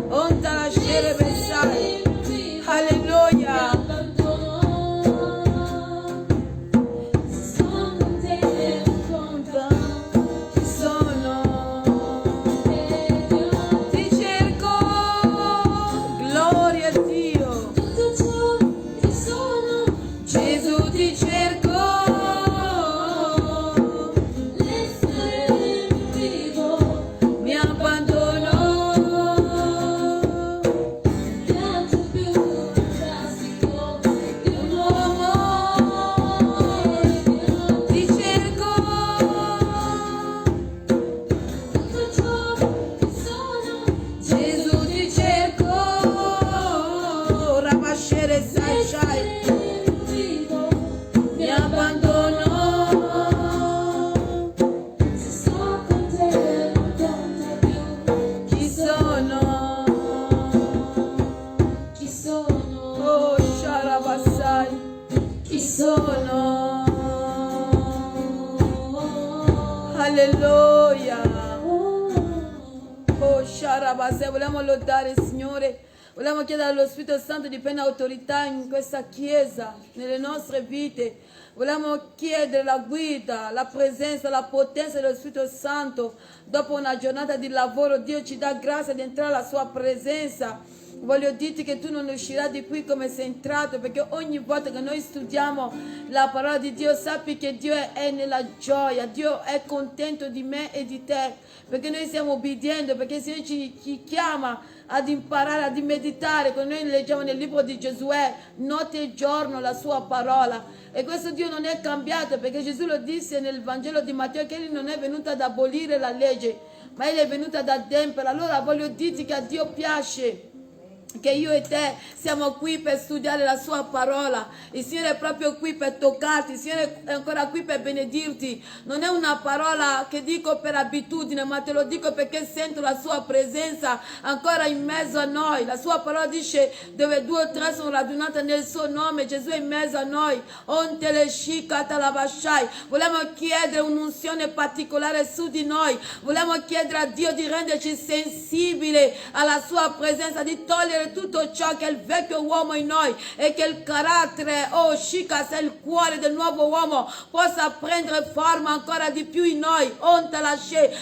Onta la scere pensai. Alleluia. Alleluia. Oh, Sharabase, vogliamo lodare il Signore. Vogliamo chiedere allo Spirito Santo di prendere autorità in questa Chiesa, nelle nostre vite. Vogliamo chiedere la guida, la presenza, la potenza dello Spirito Santo. Dopo una giornata di lavoro, Dio ci dà grazia di entrare alla sua presenza. Voglio dirti che tu non uscirai di qui come sei entrato, perché ogni volta che noi studiamo la parola di Dio, sappi che Dio è nella gioia, Dio è contento di me e di te, perché noi stiamo obbediendo, perché il Signore ci chiama ad imparare, ad meditare. Quando noi leggiamo nel libro di Giosuè, notte e giorno la sua parola, e questo Dio non è cambiato, perché Gesù lo disse nel Vangelo di Matteo che Egli non è venuto ad abolire la legge, ma Egli è venuto ad ademperla. Allora voglio dirti che a Dio piace che io e te siamo qui per studiare la sua parola. Il Signore è proprio qui per toccarti, il Signore è ancora qui per benedirti. Non è una parola che dico per abitudine, ma te lo dico perché sento la sua presenza ancora in mezzo a noi. La sua parola dice: dove 2 o 3 sono radunate nel suo nome, Gesù è in mezzo a noi. Vogliamo chiedere un'unzione particolare su di noi. Vogliamo chiedere a Dio di renderci sensibili alla sua presenza, di togliere tutto ciò che è il vecchio uomo in noi, e che il carattere, Shika, se il cuore del nuovo uomo possa prendere forma ancora di più in noi,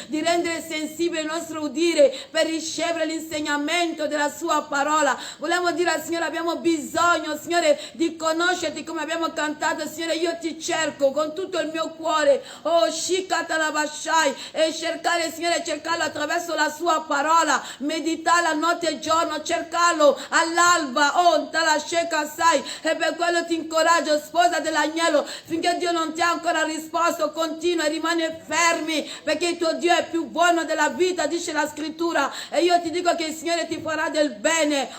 di rendere sensibile il nostro udire per ricevere l'insegnamento della sua parola. Vogliamo dire al Signore: abbiamo bisogno, Signore, di conoscerti, come abbiamo cantato. Signore, io ti cerco con tutto il mio cuore, Shika Talabashai, e cercare, Signore, cercarlo attraverso la sua parola, meditarla notte e giorno, cercarlo all'alba, e per quello ti incoraggio, sposa dell'agnello, finché Dio non ti ha ancora risposto, continua e rimane fermi, perché il tuo Dio è più buono della vita, dice la scrittura. E io ti dico che il Signore ti farà del bene.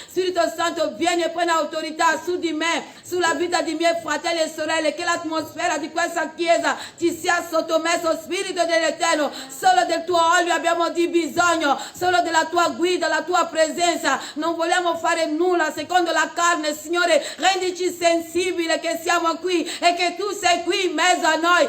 Spirito Santo, vieni e prendi autorità su di me, sulla vita di miei fratelli e sorelle, che l'atmosfera di questa chiesa ti sia sottomesso. Spirito dell'Eterno, solo del tuo olio abbiamo di bisogno, solo della tua guida, la tua presenza. Non vogliamo fare nulla secondo la carne. Signore, rendici sensibile che siamo qui e che tu sei qui in mezzo a noi.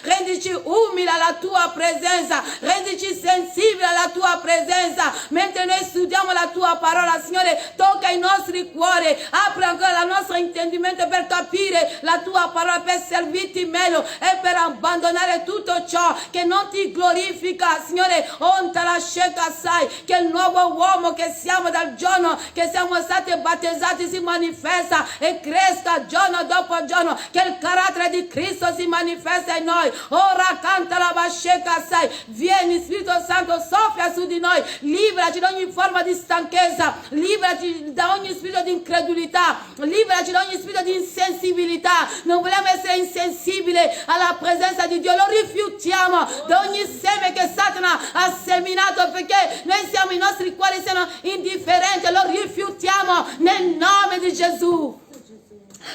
Rendici umile alla tua presenza, rendici sensibile alla tua presenza mentre noi studiamo la tua parola. Signore, tocca i nostri cuori, apri ancora il nostro intendimento per capire la tua parola, per servirti meglio e per abbandonare tutto ciò che non ti glorifica. Signore, che il nuovo uomo che siamo dal giorno che siamo stati battezzati si manifesta e cresca giorno dopo giorno, che il carattere di Cristo si manifesta in noi. Ora canta la Basheka Sai. Vieni Spirito Santo, soffia su di noi, liberaci da ogni forma di stanchezza, liberaci da ogni spirito di incredulità, liberaci da ogni spirito di insensibilità. Non vogliamo essere insensibili alla presenza di Dio, lo rifiutiamo da ogni seme che Satana ha seminato, perché noi siamo, i nostri cuori siano indifferenti, lo rifiutiamo nel nome di Gesù.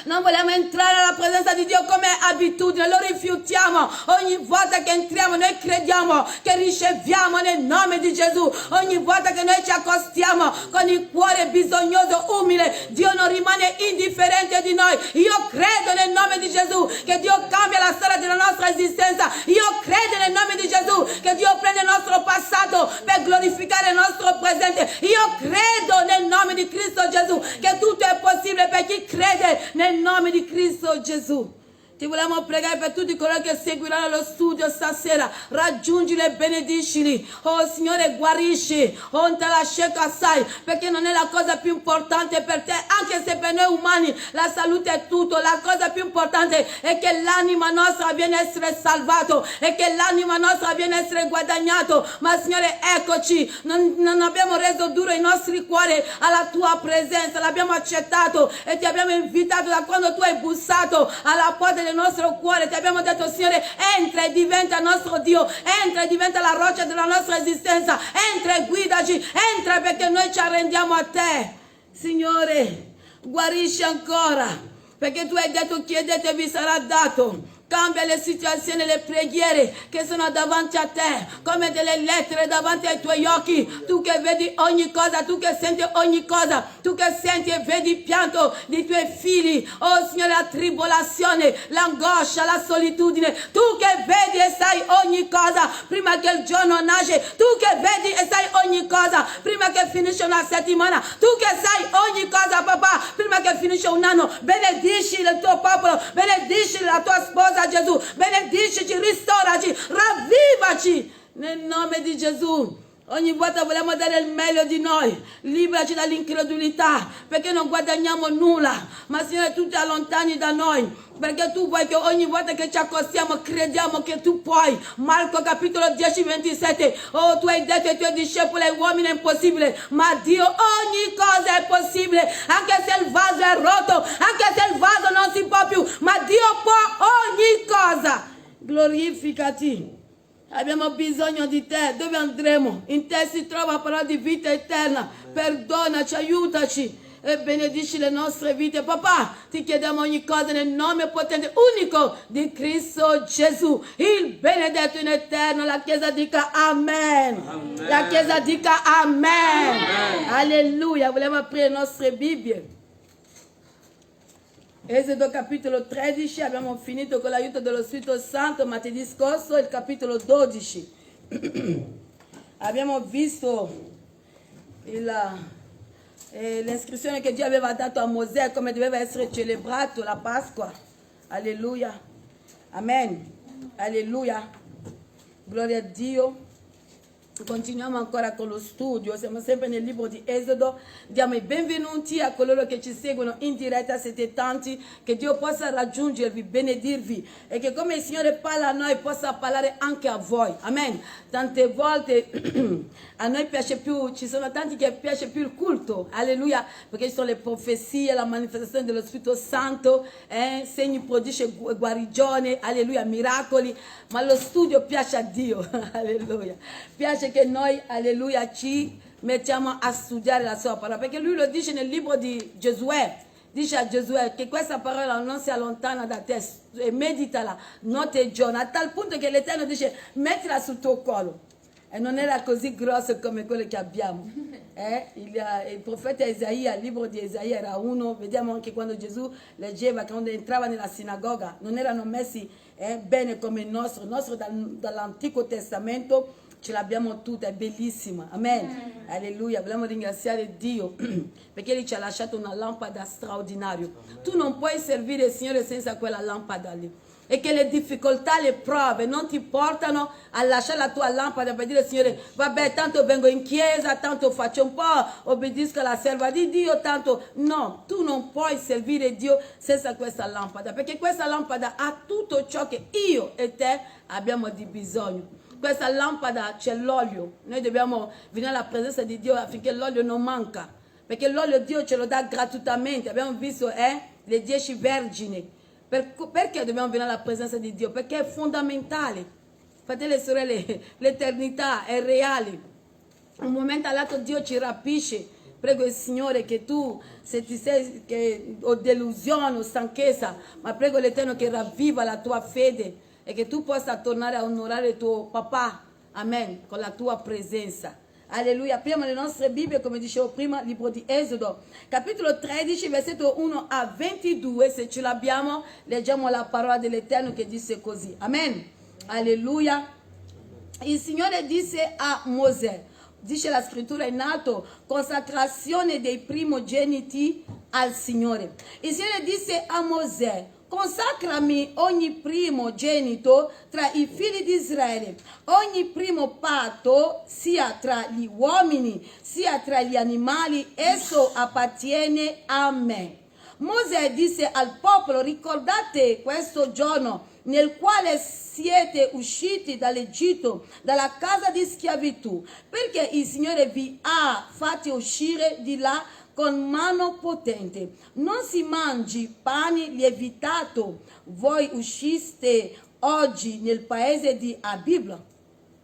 Non vogliamo entrare alla presenza di Dio come abitudine, lo rifiutiamo. Ogni volta che entriamo noi crediamo che riceviamo nel nome di Gesù. Ogni volta che noi ci accostiamo con il cuore bisognoso, umile, Dio non rimane indifferente di noi. Io credo nel nome di Gesù che Dio cambia la storia della nostra esistenza. Io credo nel nome di Gesù che Dio prende il nostro passato per glorificare il nostro presente. Io credo nel nome di Cristo Gesù che tutto è possibile per chi crede nel nome di Cristo Gesù. Ti vogliamo pregare per tutti coloro che seguiranno lo studio stasera. Raggiungili e benedicili. Oh Signore, guarisci. Oh, te la scecco assai, perché non è la cosa più importante per te, anche se per noi umani la salute è tutto. La cosa più importante è che l'anima nostra viene a essere salvato e che l'anima nostra viene a essere guadagnato. Ma Signore, eccoci, non abbiamo reso duro i nostri cuori alla tua presenza, l'abbiamo accettato e ti abbiamo invitato da quando tu hai bussato alla porta del nostro cuore. Ti abbiamo detto, Signore, entra e diventa nostro Dio, entra e diventa la roccia della nostra esistenza, entra e guidaci, entra perché noi ci arrendiamo a te. Signore, guarisci ancora, perché tu hai detto chiedete e vi sarà dato. Cambia le situazioni, le preghiere che sono davanti a te, come delle lettere davanti ai tuoi occhi. Tu che vedi ogni cosa, tu che senti ogni cosa, tu che senti e vedi il pianto dei tuoi figli. Oh Signore, la tribolazione, l'angoscia, la solitudine. Tu che vedi e sai ogni cosa prima che il giorno nasce. Tu che vedi e sai ogni cosa prima che finisce una settimana. Tu che sai ogni cosa, papà, prima che finisce un anno. Benedici il tuo popolo, benedici la tua sposa Gesù, benedicici, ristoraci, ravvivaci nel nome di Gesù. Ogni volta vogliamo dare il meglio di noi, liberaci dall'incredulità, perché non guadagniamo nulla, ma Signore tu ti allontani da noi, perché tu vuoi che ogni volta che ci accostiamo crediamo che tu puoi. Marco capitolo 10, 27, oh tu hai detto ai tuoi discepoli e uomini è impossibile, ma Dio ogni cosa è possibile, anche se il vaso è rotto, anche se il vaso non si può più, ma Dio può ogni cosa. Glorificati. Abbiamo bisogno di te. Dove andremo? In te si trova parola di vita eterna. Perdonaci, aiutaci e benedici le nostre vite. Papà, ti chiediamo ogni cosa nel nome potente, unico di Cristo Gesù, il benedetto in eterno. La Chiesa dica Amen. Amen. La Chiesa dica Amen. Amen. Alleluia. Vogliamo aprire le nostre Bibbie. Esodo capitolo 13, abbiamo finito con l'aiuto dello Spirito Santo martedì scorso, il capitolo 12. Abbiamo visto l'iscrizione che Dio aveva dato a Mosè, come doveva essere celebrato la Pasqua. Alleluia. Amen. Alleluia. Gloria a Dio. Continuiamo ancora con lo studio, siamo sempre nel libro di Esodo. Diamo i benvenuti a coloro che ci seguono in diretta, siete tanti, che Dio possa raggiungervi, benedirvi e che come il Signore parla a noi possa parlare anche a voi. Amen. Tante volte a noi piace più, ci sono tanti che piace più il culto, alleluia, perché ci sono le profezie, la manifestazione dello Spirito Santo, segni, prodigi, guarigione, alleluia, miracoli, ma lo studio piace a Dio, alleluia. Piace che noi, alleluia, ci mettiamo a studiare la sua parola, perché lui lo dice nel libro di Giosuè, dice a Giosuè che questa parola non si allontana da te, e meditala notte e giorno, a tal punto che l'Eterno dice mettila sul tuo collo. E non era così grosso come quello che abbiamo. Il profeta Isaia, il libro di Isaia era uno, vediamo anche quando Gesù leggeva, quando entrava nella sinagoga, non erano messi bene come il nostro dall'Antico Testamento, ce l'abbiamo tutta, è bellissima, amen. Alleluia, vogliamo ringraziare Dio perché Lui ci ha lasciato una lampada straordinaria. Tu non puoi servire il Signore senza quella lampada lì. E che le difficoltà, le prove non ti portano a lasciare la tua lampada per dire Signore, vabbè, tanto vengo in chiesa, tanto faccio un po', obbedisco alla serva di Dio, tanto no, tu non puoi servire Dio senza questa lampada, perché questa lampada ha tutto ciò che io e te abbiamo di bisogno. Questa lampada c'è l'olio, noi dobbiamo venire alla presenza di Dio affinché l'olio non manca, perché l'olio Dio ce lo dà gratuitamente. Abbiamo visto le 10 vergini. Perché dobbiamo venire alla presenza di Dio? Perché è fondamentale. Fratelli e sorelle, l'eternità è reale. Un momento all'altro Dio ci rapisce. Prego il Signore che tu, se ti sei o delusione o stanchezza, ma prego l'Eterno che ravviva la tua fede e che tu possa tornare a onorare tuo papà. Amen. Con la tua presenza. Alleluia. Apriamo le nostre Bibbie, come dicevo prima, libro di Esodo, capitolo 13, versetto 1 a 22. Se ce l'abbiamo, leggiamo la parola dell'Eterno che dice così. Amen. Alleluia. Il Signore disse a Mosè, dice la scrittura in alto, consacrazione dei primogeniti al Signore. Il Signore disse a Mosè, consacrami ogni primogenito tra i figli di Israele, ogni primo patto, sia tra gli uomini, sia tra gli animali, esso appartiene a me. Mosè disse al popolo, ricordate questo giorno nel quale siete usciti dall'Egitto, dalla casa di schiavitù, perché il Signore vi ha fatti uscire di là con mano potente. Non si mangi pane lievitato. Voi usciste oggi nel paese di Abib.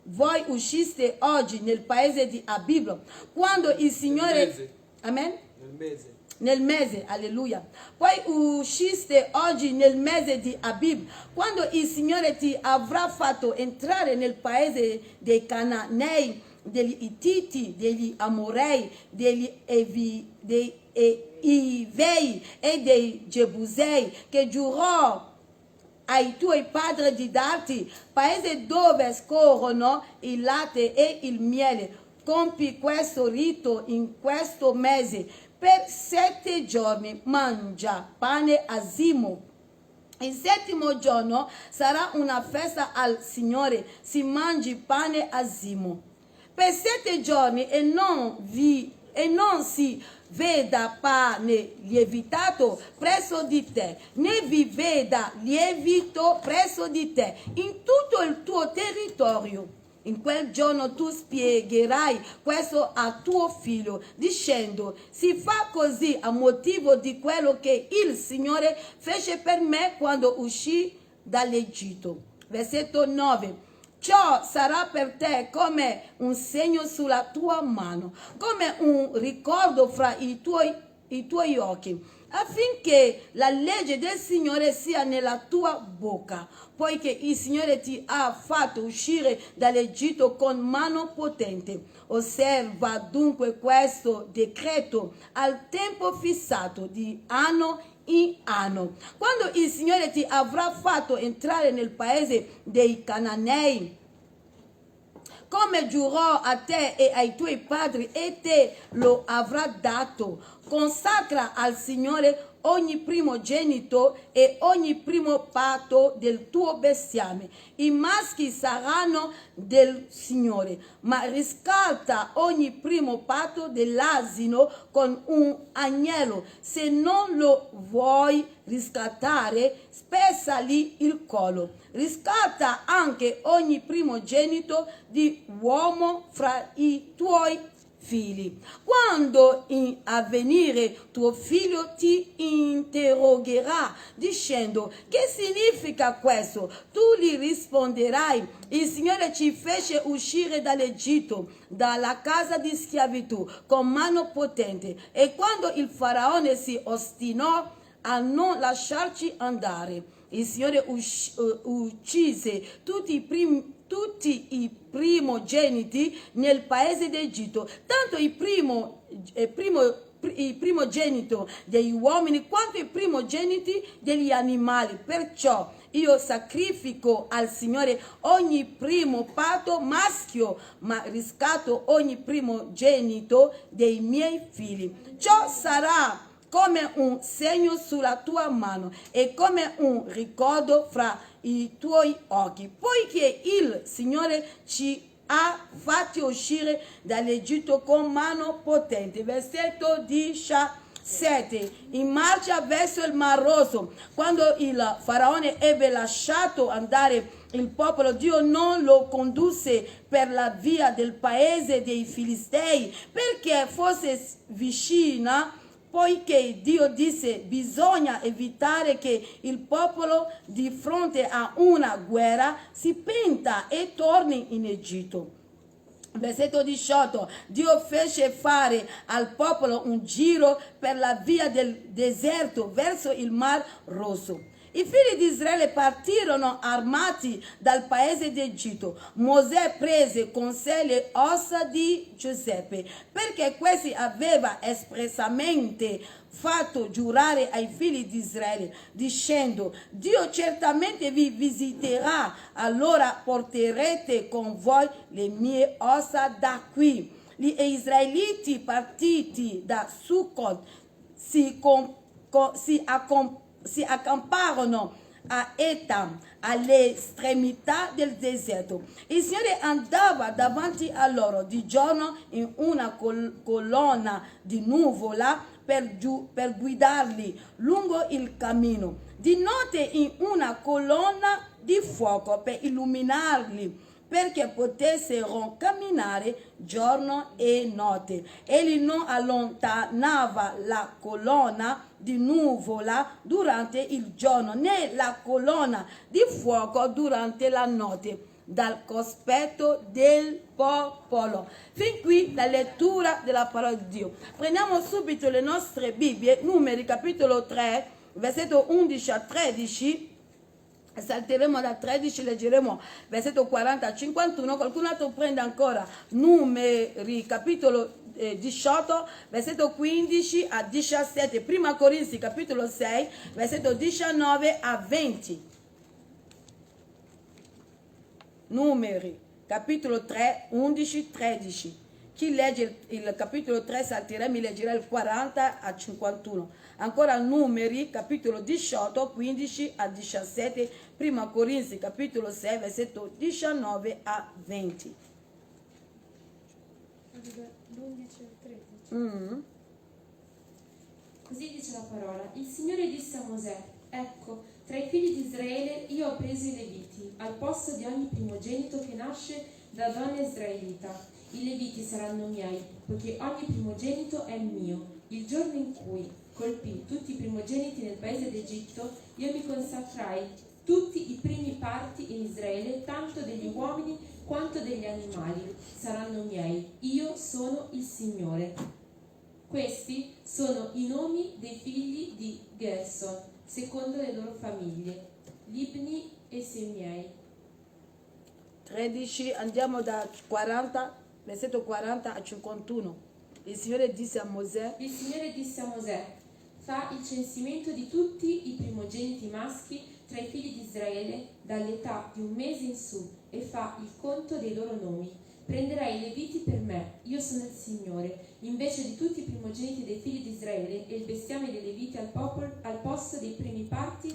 Voi usciste oggi nel paese di Abib. Quando il Signore... Amen? Nel mese, alleluia. Poi usciste oggi nel mese di Abib, quando il Signore ti avrà fatto entrare nel paese dei Cananei, degli Ittiti, degli Amorei, dei Ivei e dei Gebusei, che giurò ai tuoi padri di darti, paese dove scorrono il latte e il miele. Compi questo rito in questo mese. Per 7 giorni mangia pane azimo. Il 7° giorno sarà una festa al Signore, si mangi pane azimo. Per 7 giorni e non si veda pane lievitato presso di te, né vi veda lievito presso di te in tutto il tuo territorio. In quel giorno tu spiegherai questo a tuo figlio, dicendo, si fa così a motivo di quello che il Signore fece per me quando uscì dall'Egitto. Versetto 9. Ciò sarà per te come un segno sulla tua mano, come un ricordo fra i tuoi occhi, affinché la legge del Signore sia nella tua bocca, poiché il Signore ti ha fatto uscire dall'Egitto con mano potente. Osserva dunque questo decreto al tempo fissato di anno in anno. Quando il Signore ti avrà fatto entrare nel paese dei Cananei, come giurò a te e ai tuoi padri, e te lo avrà dato, consacra al Signore ogni primogenito e ogni primo patto del tuo bestiame. I maschi saranno del Signore, ma riscatta ogni primo patto dell'asino con un agnello. Se non lo vuoi riscattare, spezzali il collo. Riscatta anche ogni primogenito di uomo fra i tuoi figli. Quando in avvenire tuo figlio ti interrogherà dicendo, che significa questo? Tu gli risponderai, il Signore ci fece uscire dall'Egitto, dalla casa di schiavitù, con mano potente, e quando il faraone si ostinò a non lasciarci andare, il Signore uccise tutti i primogeniti nel paese d'Egitto, tanto il primogenito degli uomini quanto i primogeniti degli animali. Perciò io sacrifico al Signore ogni primo patto maschio, ma riscatto ogni primogenito dei miei figli. Ciò sarà come un segno sulla tua mano e come un ricordo fra i tuoi occhi, poiché il Signore ci ha fatti uscire dall'Egitto con mano potente. Versetto 17. In marcia verso il Mar Rosso, quando il faraone ebbe lasciato andare il popolo, Dio non lo condusse per la via del paese dei Filistei, perché fosse vicina, poiché Dio disse, bisogna evitare che il popolo di fronte a una guerra si penta e torni in Egitto. Versetto 18. Dio fece fare al popolo un giro per la via del deserto verso il Mar Rosso. I figli di Israele partirono armati dal paese d'Egitto. Mosè prese con sé le ossa di Giuseppe, perché questi aveva espressamente fatto giurare ai figli di Israele, dicendo: Dio certamente vi visiterà, allora porterete con voi le mie ossa da qui. Gli israeliti partiti da Sukkot si accamparono a Etam, all'estremità del deserto. Il Signore andava davanti a loro di giorno in una colonna di nuvola per guidarli lungo il cammino, di notte in una colonna di fuoco per illuminarli, perché potessero camminare giorno e notte. Egli non allontanava la colonna di nuvola durante il giorno, né la colonna di fuoco durante la notte, dal cospetto del popolo. Fin qui la lettura della parola di Dio. Prendiamo subito le nostre Bibbie, Numeri capitolo 3, versetto 11 a 13. Salteremo da 13, leggeremo versetto 40 a 51. Qualcun altro prende ancora Numeri capitolo 18, versetto 15 a 17. Prima Corinzi capitolo 6, versetto 19 a 20. Numeri capitolo 3, 11, 13. Chi legge il capitolo 3 salterà, mi leggerà il 40 a 51. Ancora Numeri capitolo 18, 15 a 17. Prima Corinzi capitolo 6, versetto 19 a 20. L'11 e 13. Così dice la parola: il Signore disse a Mosè: ecco, tra i figli di Israele io ho preso i Leviti, al posto di ogni primogenito che nasce da donna israelita. I Leviti saranno miei, poiché ogni primogenito è mio. Il giorno in cui colpì tutti i primogeniti nel paese d'Egitto, io mi consacrai tutti i primi parti in Israele, tanto degli uomini quanto degli animali, saranno miei. Io sono il Signore. Questi sono i nomi dei figli di Gerson, secondo le loro famiglie: Libni e Semiei. 13, andiamo da 40, versetto 40 a 51. Il Signore disse a Mosè: Il Signore disse a Mosè: fa il censimento di tutti i primogeniti maschi tra i figli di Israele dall'età di un mese in su e fa il conto dei loro nomi. Prenderai i Leviti per me, io sono il Signore, invece di tutti i primogeniti dei figli di Israele, e il bestiame dei Leviti al posto dei primi parti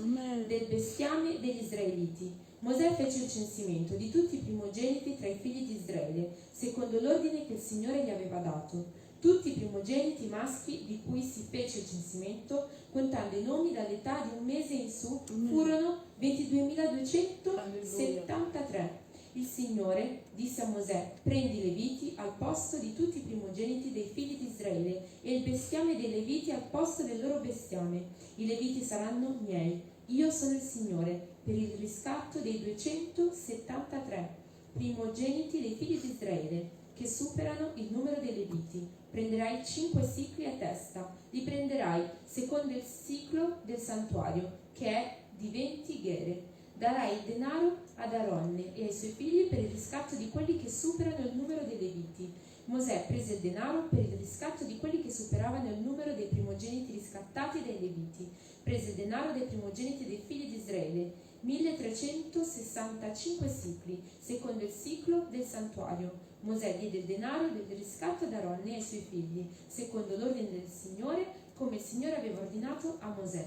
del bestiame degli Israeliti. Mosè fece il censimento di tutti i primogeniti tra i figli di Israele, secondo l'ordine che il Signore gli aveva dato. Tutti i primogeniti maschi di cui si fece il censimento, contando i nomi dall'età di un mese in su, furono 22.273. Il Signore disse a Mosè: prendi i Leviti al posto di tutti i primogeniti dei figli di Israele e il bestiame dei Leviti al posto del loro bestiame. I Leviti saranno miei. Io sono il Signore, per il riscatto dei 273 primogeniti dei figli di Israele, che superano il numero dei Leviti. Prenderai 5 sicli a testa, li prenderai secondo il siclo del santuario, che è di 20 ghere. Darai il denaro ad Aronne e ai suoi figli per il riscatto di quelli che superano il numero dei Leviti. Mosè prese il denaro per il riscatto di quelli che superavano il numero dei primogeniti riscattati dai Leviti. Prese il denaro dei primogeniti dei figli di Israele, 1365 sicli, secondo il siclo del santuario. Mosè diede il denaro del riscatto ad Aronne e ai suoi figli, secondo l'ordine del Signore, come il Signore aveva ordinato a Mosè.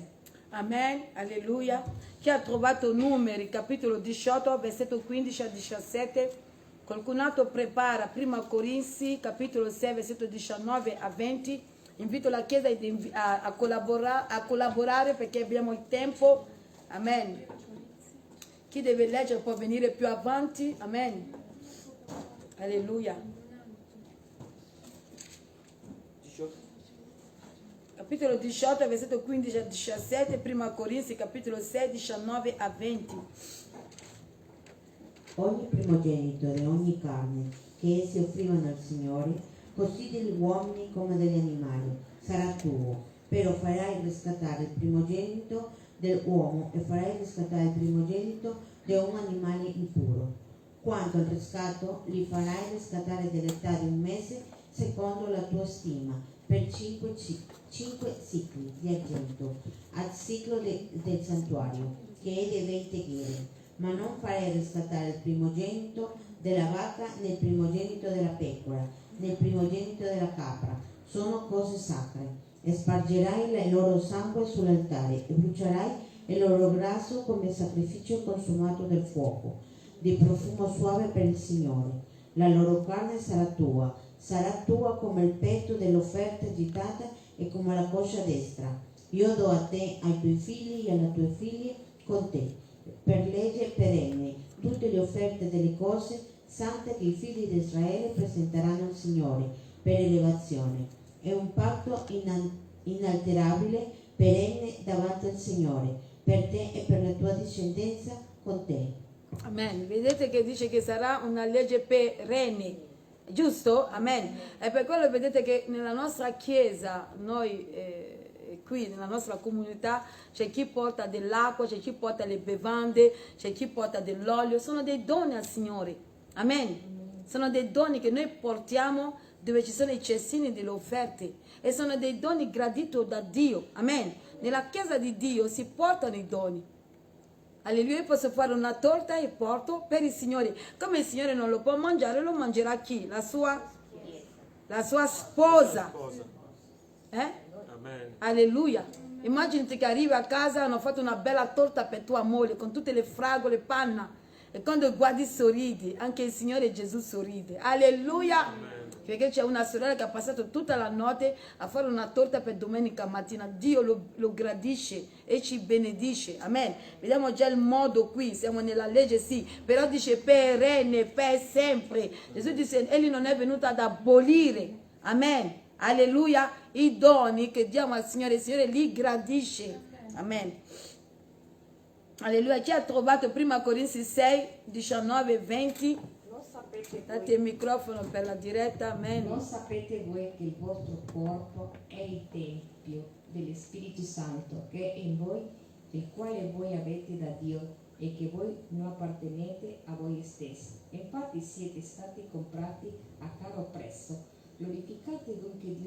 Amen, alleluia. Chi ha trovato Numeri capitolo 18, versetto 15 a 17? Qualcun altro prepara Prima Corinzi capitolo 6, versetto 19 a 20? Invito la Chiesa a collaborare perché abbiamo il tempo. Amen. Chi deve leggere può venire più avanti. Amen. Alleluia. Capitolo 18, versetto 15 a 17, Prima Corinzi capitolo 6, 19 a 20. Ogni primogenito di ogni carne che essi offrivano al Signore, così degli uomini come degli animali, sarà tuo, però farai riscattare il primogenito dell'uomo e farai riscattare il primogenito di un animale impuro. Quanto al riscatto, li farai riscattare dell'età di un mese secondo la tua stima, per 5 sicli di argento, al ciclo del santuario, che è di 20 ghiri. Ma non farai riscattare il primogenito della vacca, né il primogenito della pecora, né il primogenito della capra. Sono cose sacre. E spargerai il loro sangue sull'altare e brucerai il loro grasso come sacrificio consumato del fuoco, di profumo suave per il Signore. La loro carne sarà tua come il petto dell'offerta agitata e come la coscia destra. Io do a te, ai tuoi figli e alle tue figlie con te, per legge perenne, tutte le offerte delle cose sante che i figli di Israele presenteranno al Signore per elevazione. È un patto inalterabile, perenne davanti al Signore, per te e per la tua discendenza con te. Amen. Vedete che dice che sarà una legge perenne, giusto? Amen. E per quello vedete che nella nostra chiesa, noi qui nella nostra comunità, c'è chi porta dell'acqua, c'è chi porta le bevande, c'è chi porta dell'olio, sono dei doni al Signore. Amen. Sono dei doni che noi portiamo dove ci sono i cestini delle offerte e sono dei doni graditi da Dio. Amen. Nella chiesa di Dio si portano i doni. Alleluia, io posso fare una torta e porto per il Signore. Come il Signore non lo può mangiare, lo mangerà chi? La sua sposa. Amen. Alleluia. Immaginati che arrivi a casa, hanno fatto una bella torta per tua moglie con tutte le fragole, panna. E quando guardi sorridi, anche il Signore Gesù sorride. Alleluia. Amen. Perché c'è una sorella che ha passato tutta la notte a fare una torta per domenica mattina. Dio lo gradisce e ci benedice. Amen. Vediamo già il modo qui. Siamo nella legge, sì. Però dice perenne, per sempre. Gesù dice, egli non è venuto ad abolire. Amen. Alleluia. I doni che diamo al Signore, il Signore li gradisce. Amen. Alleluia. Chi ha trovato 1 Corinzi 6, 19 e 20? Date il microfono per la diretta, amen. Non sapete voi che il vostro corpo è il tempio dello Spirito Santo che è in voi, il quale voi avete da Dio e che voi non appartenete a voi stessi. Infatti siete stati comprati a caro prezzo. Glorificate dunque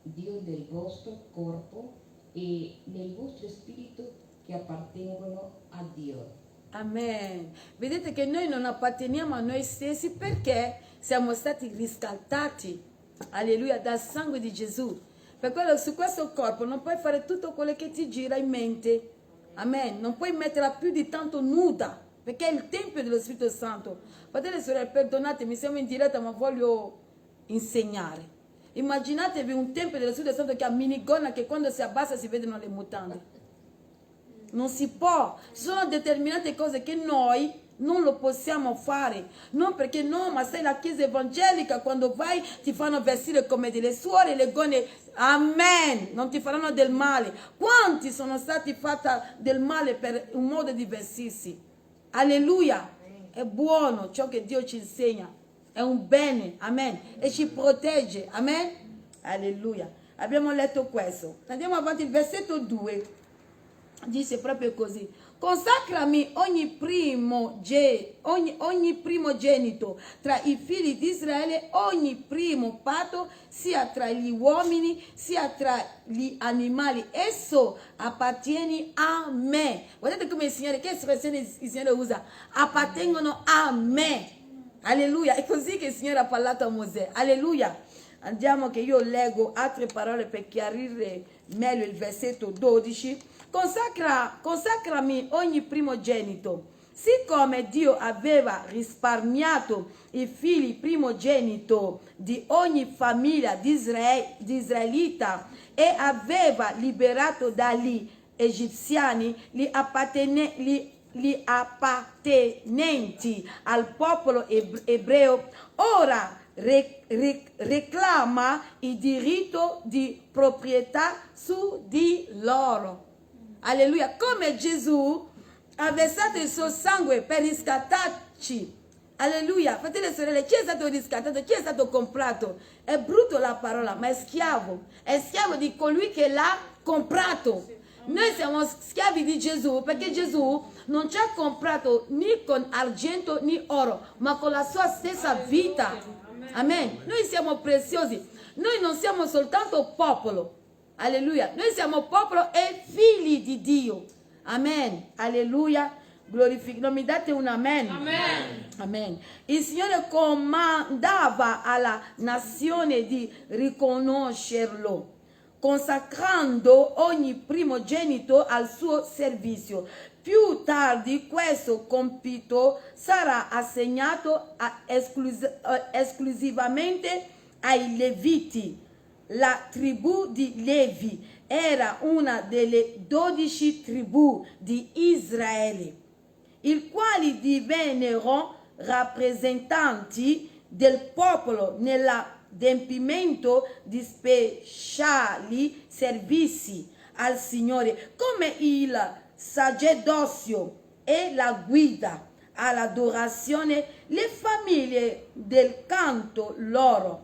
Dio del vostro corpo e nel vostro spirito che appartengono a Dio. Amen. Vedete che noi non apparteniamo a noi stessi perché siamo stati riscattati, alleluia, dal sangue di Gesù. Per quello su questo corpo non puoi fare tutto quello che ti gira in mente. Amen. Non puoi metterla più di tanto nuda, perché è il tempio dello Spirito Santo. Fratelli e sorelle, perdonatemi, siamo in diretta ma voglio insegnare. Immaginatevi un tempio dello Spirito Santo che ha minigonna che quando si abbassa si vedono le mutande. Non si può, ci sono determinate cose che noi non lo possiamo fare, non perché no, ma sei la chiesa evangelica, quando vai ti fanno vestire come delle suore, le gonne, amen, non ti faranno del male. Quanti sono stati fatti del male per un modo di vestirsi? Alleluia, è buono ciò che Dio ci insegna, è un bene, amen, e ci protegge, amen, alleluia. Abbiamo letto questo, andiamo avanti, il versetto 2. Dice proprio così: consacrami ogni primogenito tra i figli di Israele, ogni primo patto sia tra gli uomini sia tra gli animali, esso appartiene a me. Guardate come il Signore, che espressione il Signore usa: appartengono a me. Alleluia, è così che il Signore ha parlato a Mosè. Alleluia. Andiamo che io leggo altre parole per chiarire meglio il versetto 12. Consacrami ogni primogenito, siccome Dio aveva risparmiato i figli primogenito di ogni famiglia di israelita e aveva liberato dagli egiziani gli appartenenti al popolo ebreo, ora reclama il diritto di proprietà su di loro. Alleluia, come Gesù ha versato il suo sangue per riscattarci. Alleluia, fratelli e sorelle, chi è stato riscattato, chi è stato comprato? È brutto la parola, ma è schiavo di colui che l'ha comprato. Noi siamo schiavi di Gesù perché Gesù non ci ha comprato né con argento né oro, ma con la sua stessa vita. Amen. Noi siamo preziosi. Noi non siamo soltanto popolo. Alleluia. Noi siamo popolo e figli di Dio. Amen. Alleluia. Non mi date un amen? Amen. Amen. Il Signore comandava alla nazione di riconoscerlo, consacrando ogni primogenito al suo servizio. Più tardi questo compito sarà assegnato esclusivamente ai Leviti. La tribù di Levi era una delle 12 tribù di Israele, i quali divennero rappresentanti del popolo nell'adempimento di speciali servizi al Signore, come il sacerdozio e la guida all'adorazione. Le famiglie del canto loro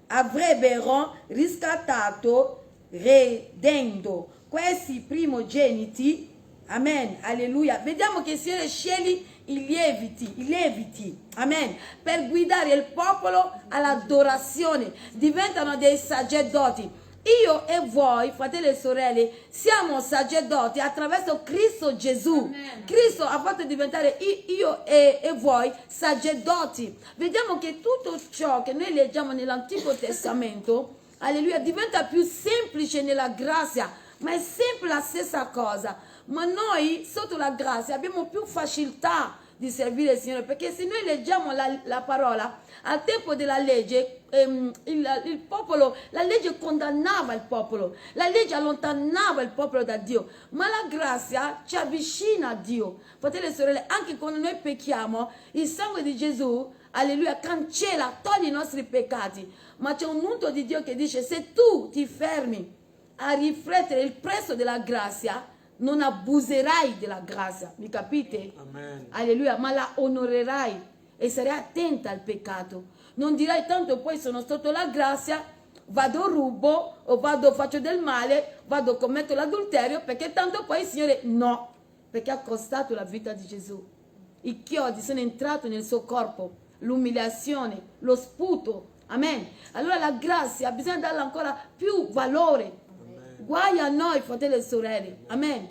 avrebbero riscattato redendo questi primogeniti. Amen, alleluia. Vediamo che il Signore sceglie i leviti, amen, per guidare il popolo all'adorazione. Diventano dei sacerdoti. Io e voi, fratelli e sorelle, siamo sacerdoti attraverso Cristo Gesù. Amen. Cristo ha fatto diventare io e voi sacerdoti. Vediamo che tutto ciò che noi leggiamo nell'Antico Testamento, alleluia, diventa più semplice nella grazia, ma è sempre la stessa cosa. Ma noi sotto la grazia abbiamo più facilità di servire il Signore, perché se noi leggiamo la parola, al tempo della legge, il popolo, la legge condannava il popolo, la legge allontanava il popolo da Dio, ma la grazia ci avvicina a Dio. Fratelli e sorelle, anche quando noi pecchiamo, il sangue di Gesù, alleluia, cancella, toglie i nostri peccati, ma c'è un unto di Dio che dice: se tu ti fermi a riflettere il prezzo della grazia, non abuserai della grazia, mi capite? Amen. Alleluia, ma la onorerai e sarai attenta al peccato. Non dirai tanto poi sono sotto la grazia, vado rubo o faccio del male, vado commetto l'adulterio, perché tanto poi il Signore no, perché ha costato la vita di Gesù. I chiodi sono entrati nel suo corpo, l'umiliazione, lo sputo, amen. Allora la grazia bisogna darle ancora più valore. Guai a noi, fratelli e sorelle, amen.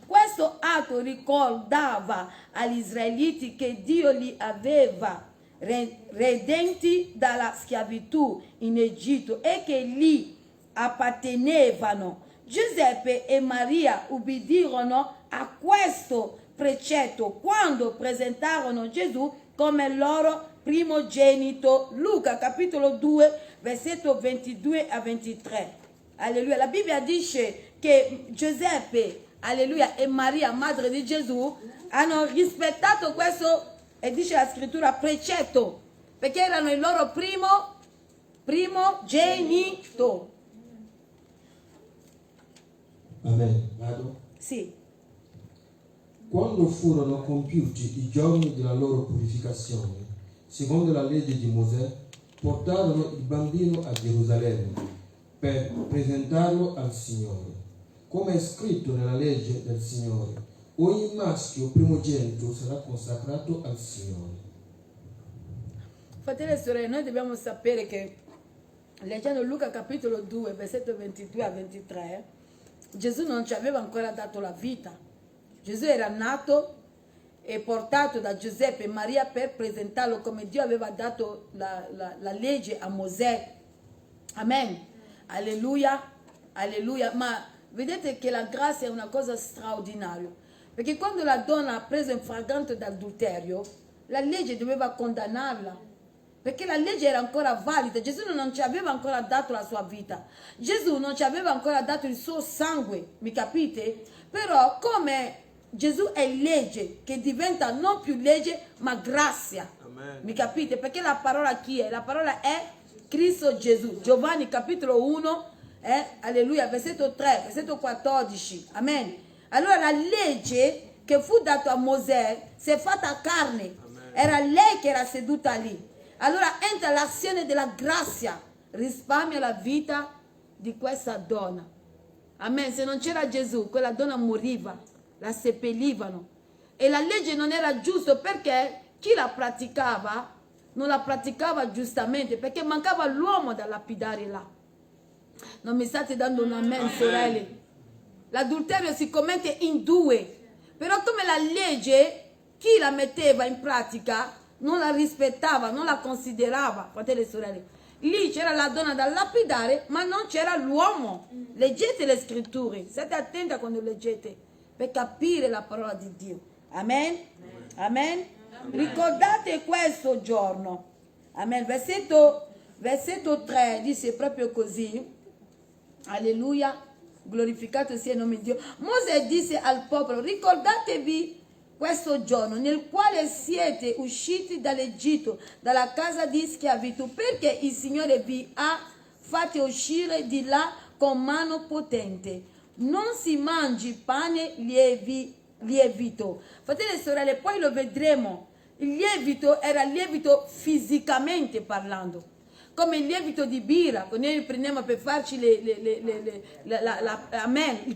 Questo atto ricordava agli israeliti che Dio li aveva redenti dalla schiavitù in Egitto e che gli appartenevano. Giuseppe e Maria ubbidirono a questo precetto quando presentarono Gesù come loro primogenito. Luca capitolo 2 versetto 22 a 23. Alleluia. La Bibbia dice che Giuseppe, alleluia, e Maria, madre di Gesù, hanno rispettato questo, e dice la scrittura, precetto, perché erano il loro primogenito. Amen. Vado. Sì. Quando furono compiuti i giorni della loro purificazione, secondo la legge di Mosè, portarono il bambino a Gerusalemme per presentarlo al Signore. Come è scritto nella legge del Signore, ogni maschio primogenito sarà consacrato al Signore. Fratelli e sorelle, noi dobbiamo sapere che, leggendo Luca capitolo 2, versetto 22 a 23, Gesù non ci aveva ancora dato la vita. Gesù era nato e portato da Giuseppe e Maria per presentarlo come Dio aveva dato la legge a Mosè. Amen. Alleluia, alleluia. Ma vedete che la grazia è una cosa straordinaria, perché quando la donna ha preso in flagrante d'adulterio, la legge doveva condannarla, perché la legge era ancora valida. Gesù non ci aveva ancora dato la sua vita, Gesù non ci aveva ancora dato il suo sangue, mi capite? Però come Gesù è legge, che diventa non più legge ma grazia. Amen. Mi capite? Perché la parola chi è? La parola è Cristo Gesù. Giovanni capitolo 1, alleluia, versetto 3, versetto 14. Amen. Allora la legge che fu data a Mosè si è fatta carne. Amen. Era lei che era seduta lì. Allora entra l'azione della grazia, risparmia la vita di questa donna. Amen. Se non c'era Gesù, quella donna moriva, la seppellivano. E la legge non era giusta perché chi la praticava non la praticava giustamente, perché mancava l'uomo da lapidare là. Non mi state dando un amen, sorelle? L'adulterio si commette in due, però come la legge, chi la metteva in pratica non la rispettava, non la considerava, fratelli e sorelle. Lì c'era la donna da lapidare, ma non c'era l'uomo. Leggete le scritture, state attenti quando leggete, per capire la parola di Dio. Amen? Amen? Ricordate questo giorno. Amen. Versetto 3 dice proprio così. Alleluia. Glorificato sia il nome di Dio. Mosè disse al popolo: ricordatevi questo giorno nel quale siete usciti dall'Egitto, dalla casa di schiavitù, perché il Signore vi ha fatti uscire di là con mano potente. Non si mangi pane lievito. Fratelli e sorelle, poi lo vedremo. Il lievito era lievito fisicamente parlando, come il lievito di birra che noi prendiamo per farci il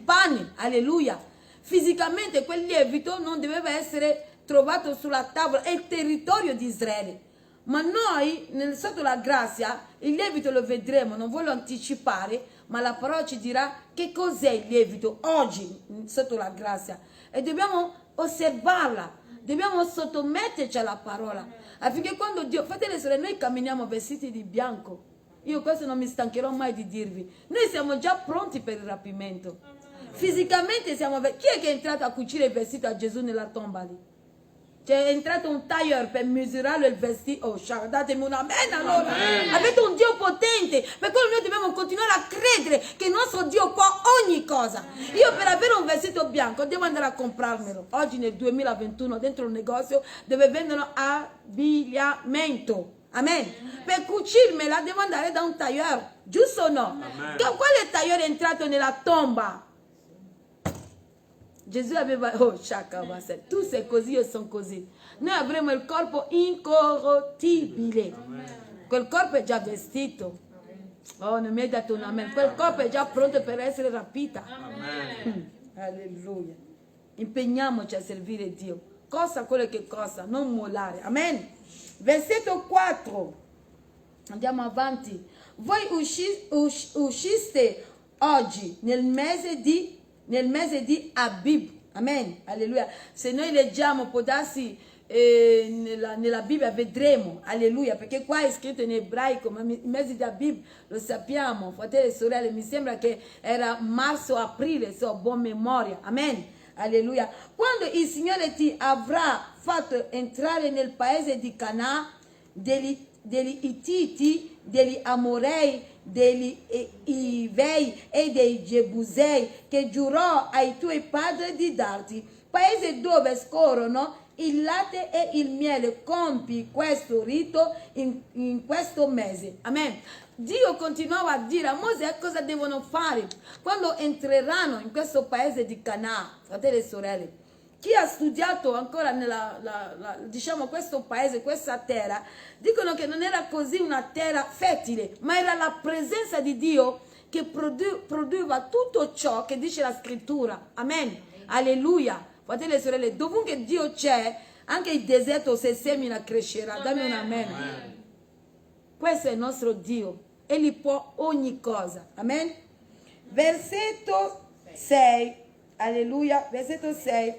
pane, alleluia. Fisicamente quel lievito non doveva essere trovato sulla tavola, è il territorio di Israele. Ma noi, sotto la grazia, il lievito lo vedremo, non voglio anticipare, ma la parola ci dirà che cos'è il lievito oggi, sotto la grazia. E dobbiamo osservarla, dobbiamo sottometterci alla parola, affinché quando Dio, fratelli e sorelle, noi camminiamo vestiti di bianco. Io questo non mi stancherò mai di dirvi. Noi siamo già pronti per il rapimento. Fisicamente siamo... Chi è che è entrato a cucire il vestito a Gesù nella tomba lì? C'è entrato un tailleur per misurare il vestito. Oh, datemi un amen allora. Amen. Avete un Dio potente. Per quello noi dobbiamo continuare a credere che il nostro Dio può ogni cosa. Io per avere un vestito bianco devo andare a comprarmelo. Oggi nel 2021 dentro un negozio dove vendono abbigliamento. Amen. Per cucirmela devo andare da un tailleur. Giusto o no? Amen. Quale tailleur è entrato nella tomba? Gesù aveva, oh Shakabase, tu sei così, io sono così. Noi avremo il corpo incorruttibile. Quel corpo è già vestito. Oh, non mi hai dato un amen. Quel corpo è già pronto per essere rapita. Alleluia. Impegniamoci a servire Dio. Costa quello che costa, non mollare. Amen. Versetto 4. Andiamo avanti. Voi usciste oggi nel mese di Abib. Amen. Alleluia. Se noi leggiamo, può darsi nella Bibbia vedremo. Alleluia. Perché qua è scritto in ebraico, ma il mese di Abib lo sappiamo. Fratelli e sorelle, mi sembra che era marzo-aprile, se ho buona memoria. Amen. Alleluia. Quando il Signore ti avrà fatto entrare nel paese di Canaan, degli Ittiti, degli Amorei, degli Ivei e dei Gebusei, che giurò ai tuoi padri di darti, paese dove scorrono il latte e il miele. Compi questo rito in questo mese. Amen. Dio continuava a dire a Mosè cosa devono fare quando entreranno in questo paese di Canaan. Fratelli e sorelle, chi ha studiato ancora diciamo questo paese, questa terra, dicono che non era così una terra fertile, ma era la presenza di Dio che produva tutto ciò che dice la scrittura. Amen. Alleluia. Fratelli e sorelle, dovunque Dio c'è, anche il deserto se semina crescerà. Dammi un amen. Amen. Questo è il nostro Dio. Egli può ogni cosa. Amen. Versetto 6. Alleluia. Versetto 6.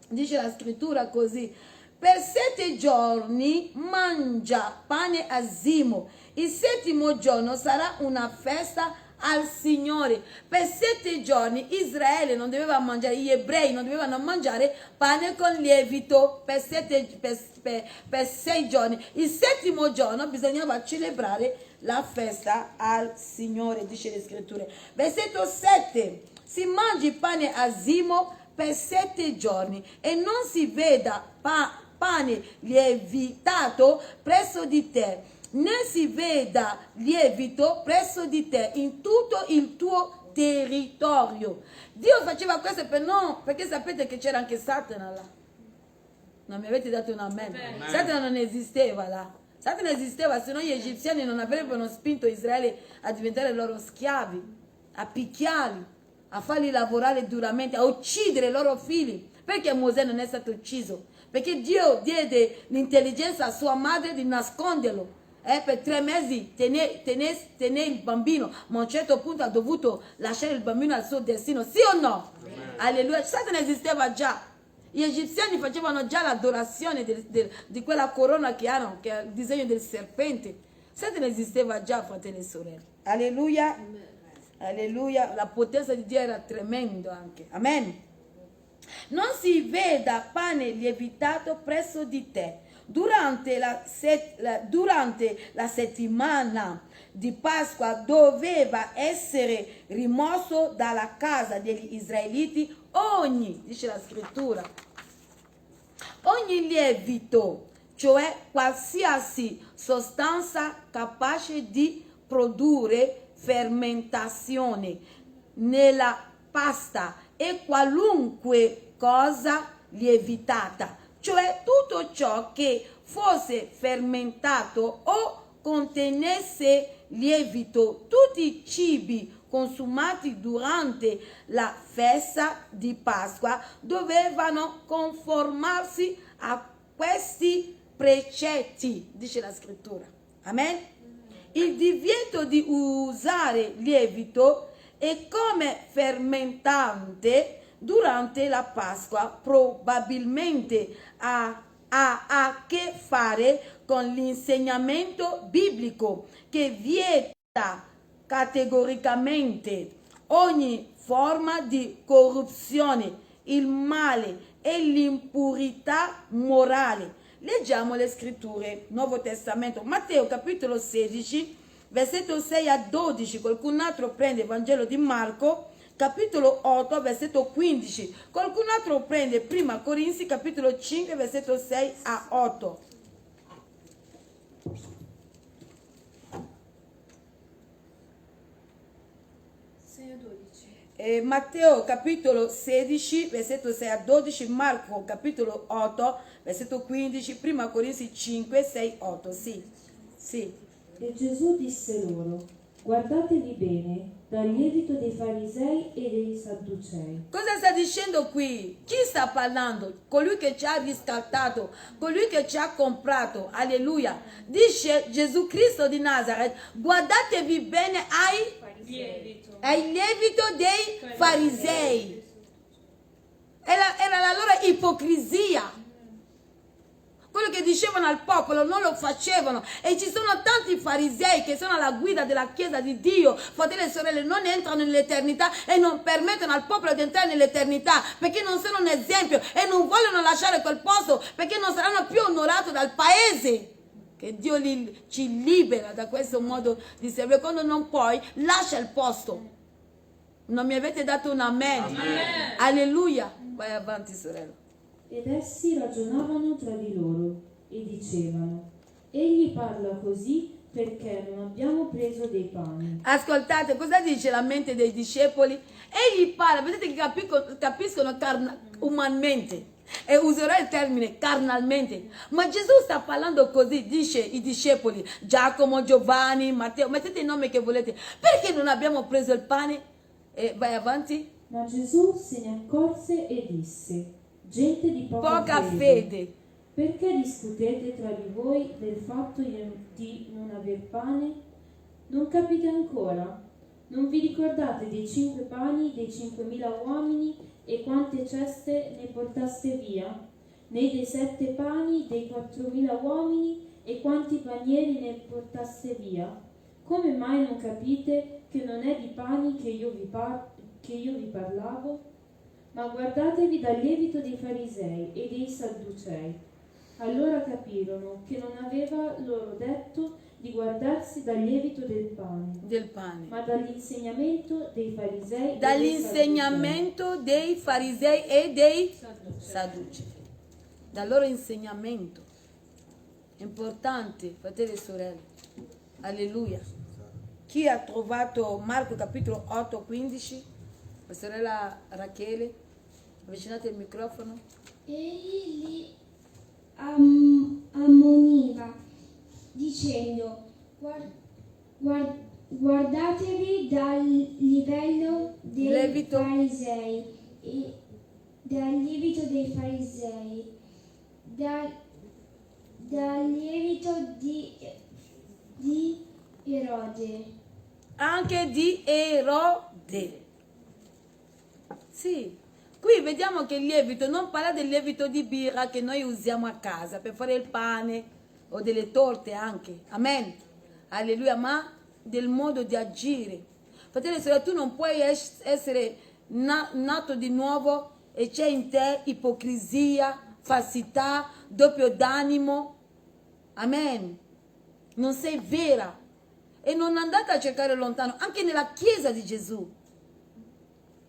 Dice la scrittura così: per 7 giorni mangia pane azimo, il 7° giorno sarà una festa al Signore. Per 7 giorni Israele non doveva mangiare, gli ebrei non dovevano mangiare pane con lievito per 6 giorni. Il 7° giorno bisognava celebrare la festa al Signore, dice le scritture. Versetto 7: si mangi pane azimo per 7 giorni e non si veda pane lievitato presso di te, né si veda lievito presso di te in tutto il tuo territorio. Dio faceva questo perché sapete che c'era anche Satana là. Non mi avete dato un amen. Satana non esisteva là. Satana esisteva, se no gli egiziani non avrebbero spinto Israele a diventare loro schiavi, a picchiarli. a farli lavorare duramente, a uccidere i loro figli. Perché Mosè non è stato ucciso? Perché Dio diede l'intelligenza a sua madre di nasconderlo. Per 3 mesi tenere il bambino, ma a un certo punto ha dovuto lasciare il bambino al suo destino, sì o no? Alleluia. Satana esisteva già. Gli egiziani facevano già l'adorazione di quella corona che hanno, che è il disegno del serpente. Satana esisteva già, fratelli e sorelle. Alleluia. Alleluia. La potenza di Dio era tremenda anche. Amen. Non si veda pane lievitato presso di te. Durante la settimana di Pasqua doveva essere rimosso dalla casa degli israeliti ogni, dice la scrittura, ogni lievito, cioè qualsiasi sostanza capace di produrre fermentazione nella pasta e qualunque cosa lievitata, cioè tutto ciò che fosse fermentato o contenesse lievito, tutti i cibi consumati durante la festa di Pasqua dovevano conformarsi a questi precetti, dice la scrittura. Amen? Il divieto di usare lievito e come fermentante durante la Pasqua probabilmente ha a che fare con l'insegnamento biblico che vieta categoricamente ogni forma di corruzione, il male e l'impurità morale. Leggiamo le scritture, Nuovo Testamento, Matteo capitolo 16, versetto 6 a 12, qualcun altro prende il Vangelo di Marco, capitolo 8, versetto 15, qualcun altro prende Prima Corinzi, capitolo 5, versetto 6 a 8. Matteo capitolo 16, versetto 6 a 12, Marco capitolo 8, versetto 15, Prima Corinzi 5, 6, 8. Sì, sì. E Gesù disse loro: guardatevi bene dal lievito dei farisei e dei sadducei. Cosa sta dicendo qui? Chi sta parlando? Colui che ci ha riscattato, colui che ci ha comprato. Alleluia. Dice Gesù Cristo di Nazareth: guardatevi bene ai lievito dei farisei. Era la loro ipocrisia. Quello che dicevano al popolo non lo facevano, e ci sono tanti farisei che sono alla guida della Chiesa di Dio, fratelli e sorelle, non entrano nell'eternità e non permettono al popolo di entrare nell'eternità perché non sono un esempio e non vogliono lasciare quel posto perché non saranno più onorati dal paese. Che Dio ci libera da questo modo di servire. Quando non puoi, lascia il posto. Non mi avete dato un amen? Amen. Alleluia. Vai avanti, sorella. Ed essi ragionavano tra di loro e dicevano: egli parla così perché non abbiamo preso dei pani. Ascoltate, cosa dice la mente dei discepoli? Egli parla, vedete che capiscono umanamente, e userò il termine carnalmente, ma Gesù sta parlando così, dice i discepoli, Giacomo, Giovanni, Matteo, mettete i nomi che volete, perché non abbiamo preso il pane? E vai avanti. Ma Gesù se ne accorse e disse: gente di poca fede, perché discutete tra di voi del fatto di non aver pane? Non capite ancora? Non vi ricordate dei 5 pani dei 5.000 uomini e quante ceste ne portaste via? Né dei 7 pani dei 4.000 uomini e quanti panieri ne portaste via? Come mai non capite che non è di pani che io vi parlavo? Ma guardatevi dal lievito dei farisei e dei sadducei. Allora capirono che non aveva loro detto di guardarsi dal lievito del pane, ma dall'insegnamento dei farisei. Dall'insegnamento dei farisei e dei sadducei. Dal loro insegnamento. Importante, fratelli e sorelle. Alleluia. Chi ha trovato Marco capitolo 8, 15? La sorella Rachele, avvicinate il microfono. Egli li ammoniva dicendo: guardatevi dal livello dei Lievito. farisei, dal lievito dei farisei, dal lievito di Erode. Anche di Erode. Sì, qui vediamo che il lievito non parla del lievito di birra che noi usiamo a casa per fare il pane o delle torte anche. Amen. Alleluia, ma del modo di agire. Fratello e sorelle, tu non puoi essere nato di nuovo e c'è in te ipocrisia, falsità, doppio d'animo. Amen. Non sei vera. E non andate a cercare lontano, anche nella chiesa di Gesù.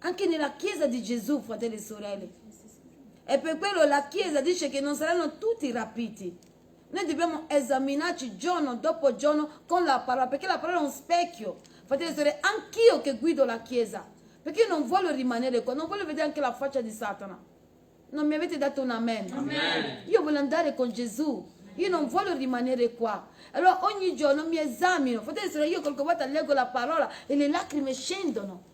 Anche nella chiesa di Gesù, fratelli e sorelle. E per quello la chiesa dice che non saranno tutti rapiti. Noi dobbiamo esaminarci giorno dopo giorno con la parola, perché la parola è un specchio. Fratelli e sorelle, anch'io che guido la chiesa, perché io non voglio rimanere qua, non voglio vedere anche la faccia di Satana. Non mi avete dato un amen? Amen. Io voglio andare con Gesù. Io non voglio rimanere qua. Allora ogni giorno mi esamino. Fratelli e sorelle, io qualche volta leggo la parola e le lacrime scendono.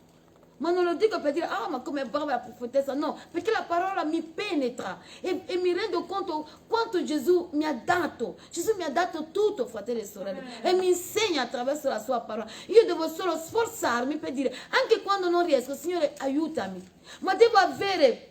Ma non lo dico per dire, ah, ma come brava la profetessa. No, perché la parola mi penetra e mi rendo conto quanto Gesù mi ha dato. Gesù mi ha dato tutto, fratelli e sorelle, e mi insegna attraverso la sua parola. Io devo solo sforzarmi per dire, anche quando non riesco, Signore, aiutami. Ma devo avere,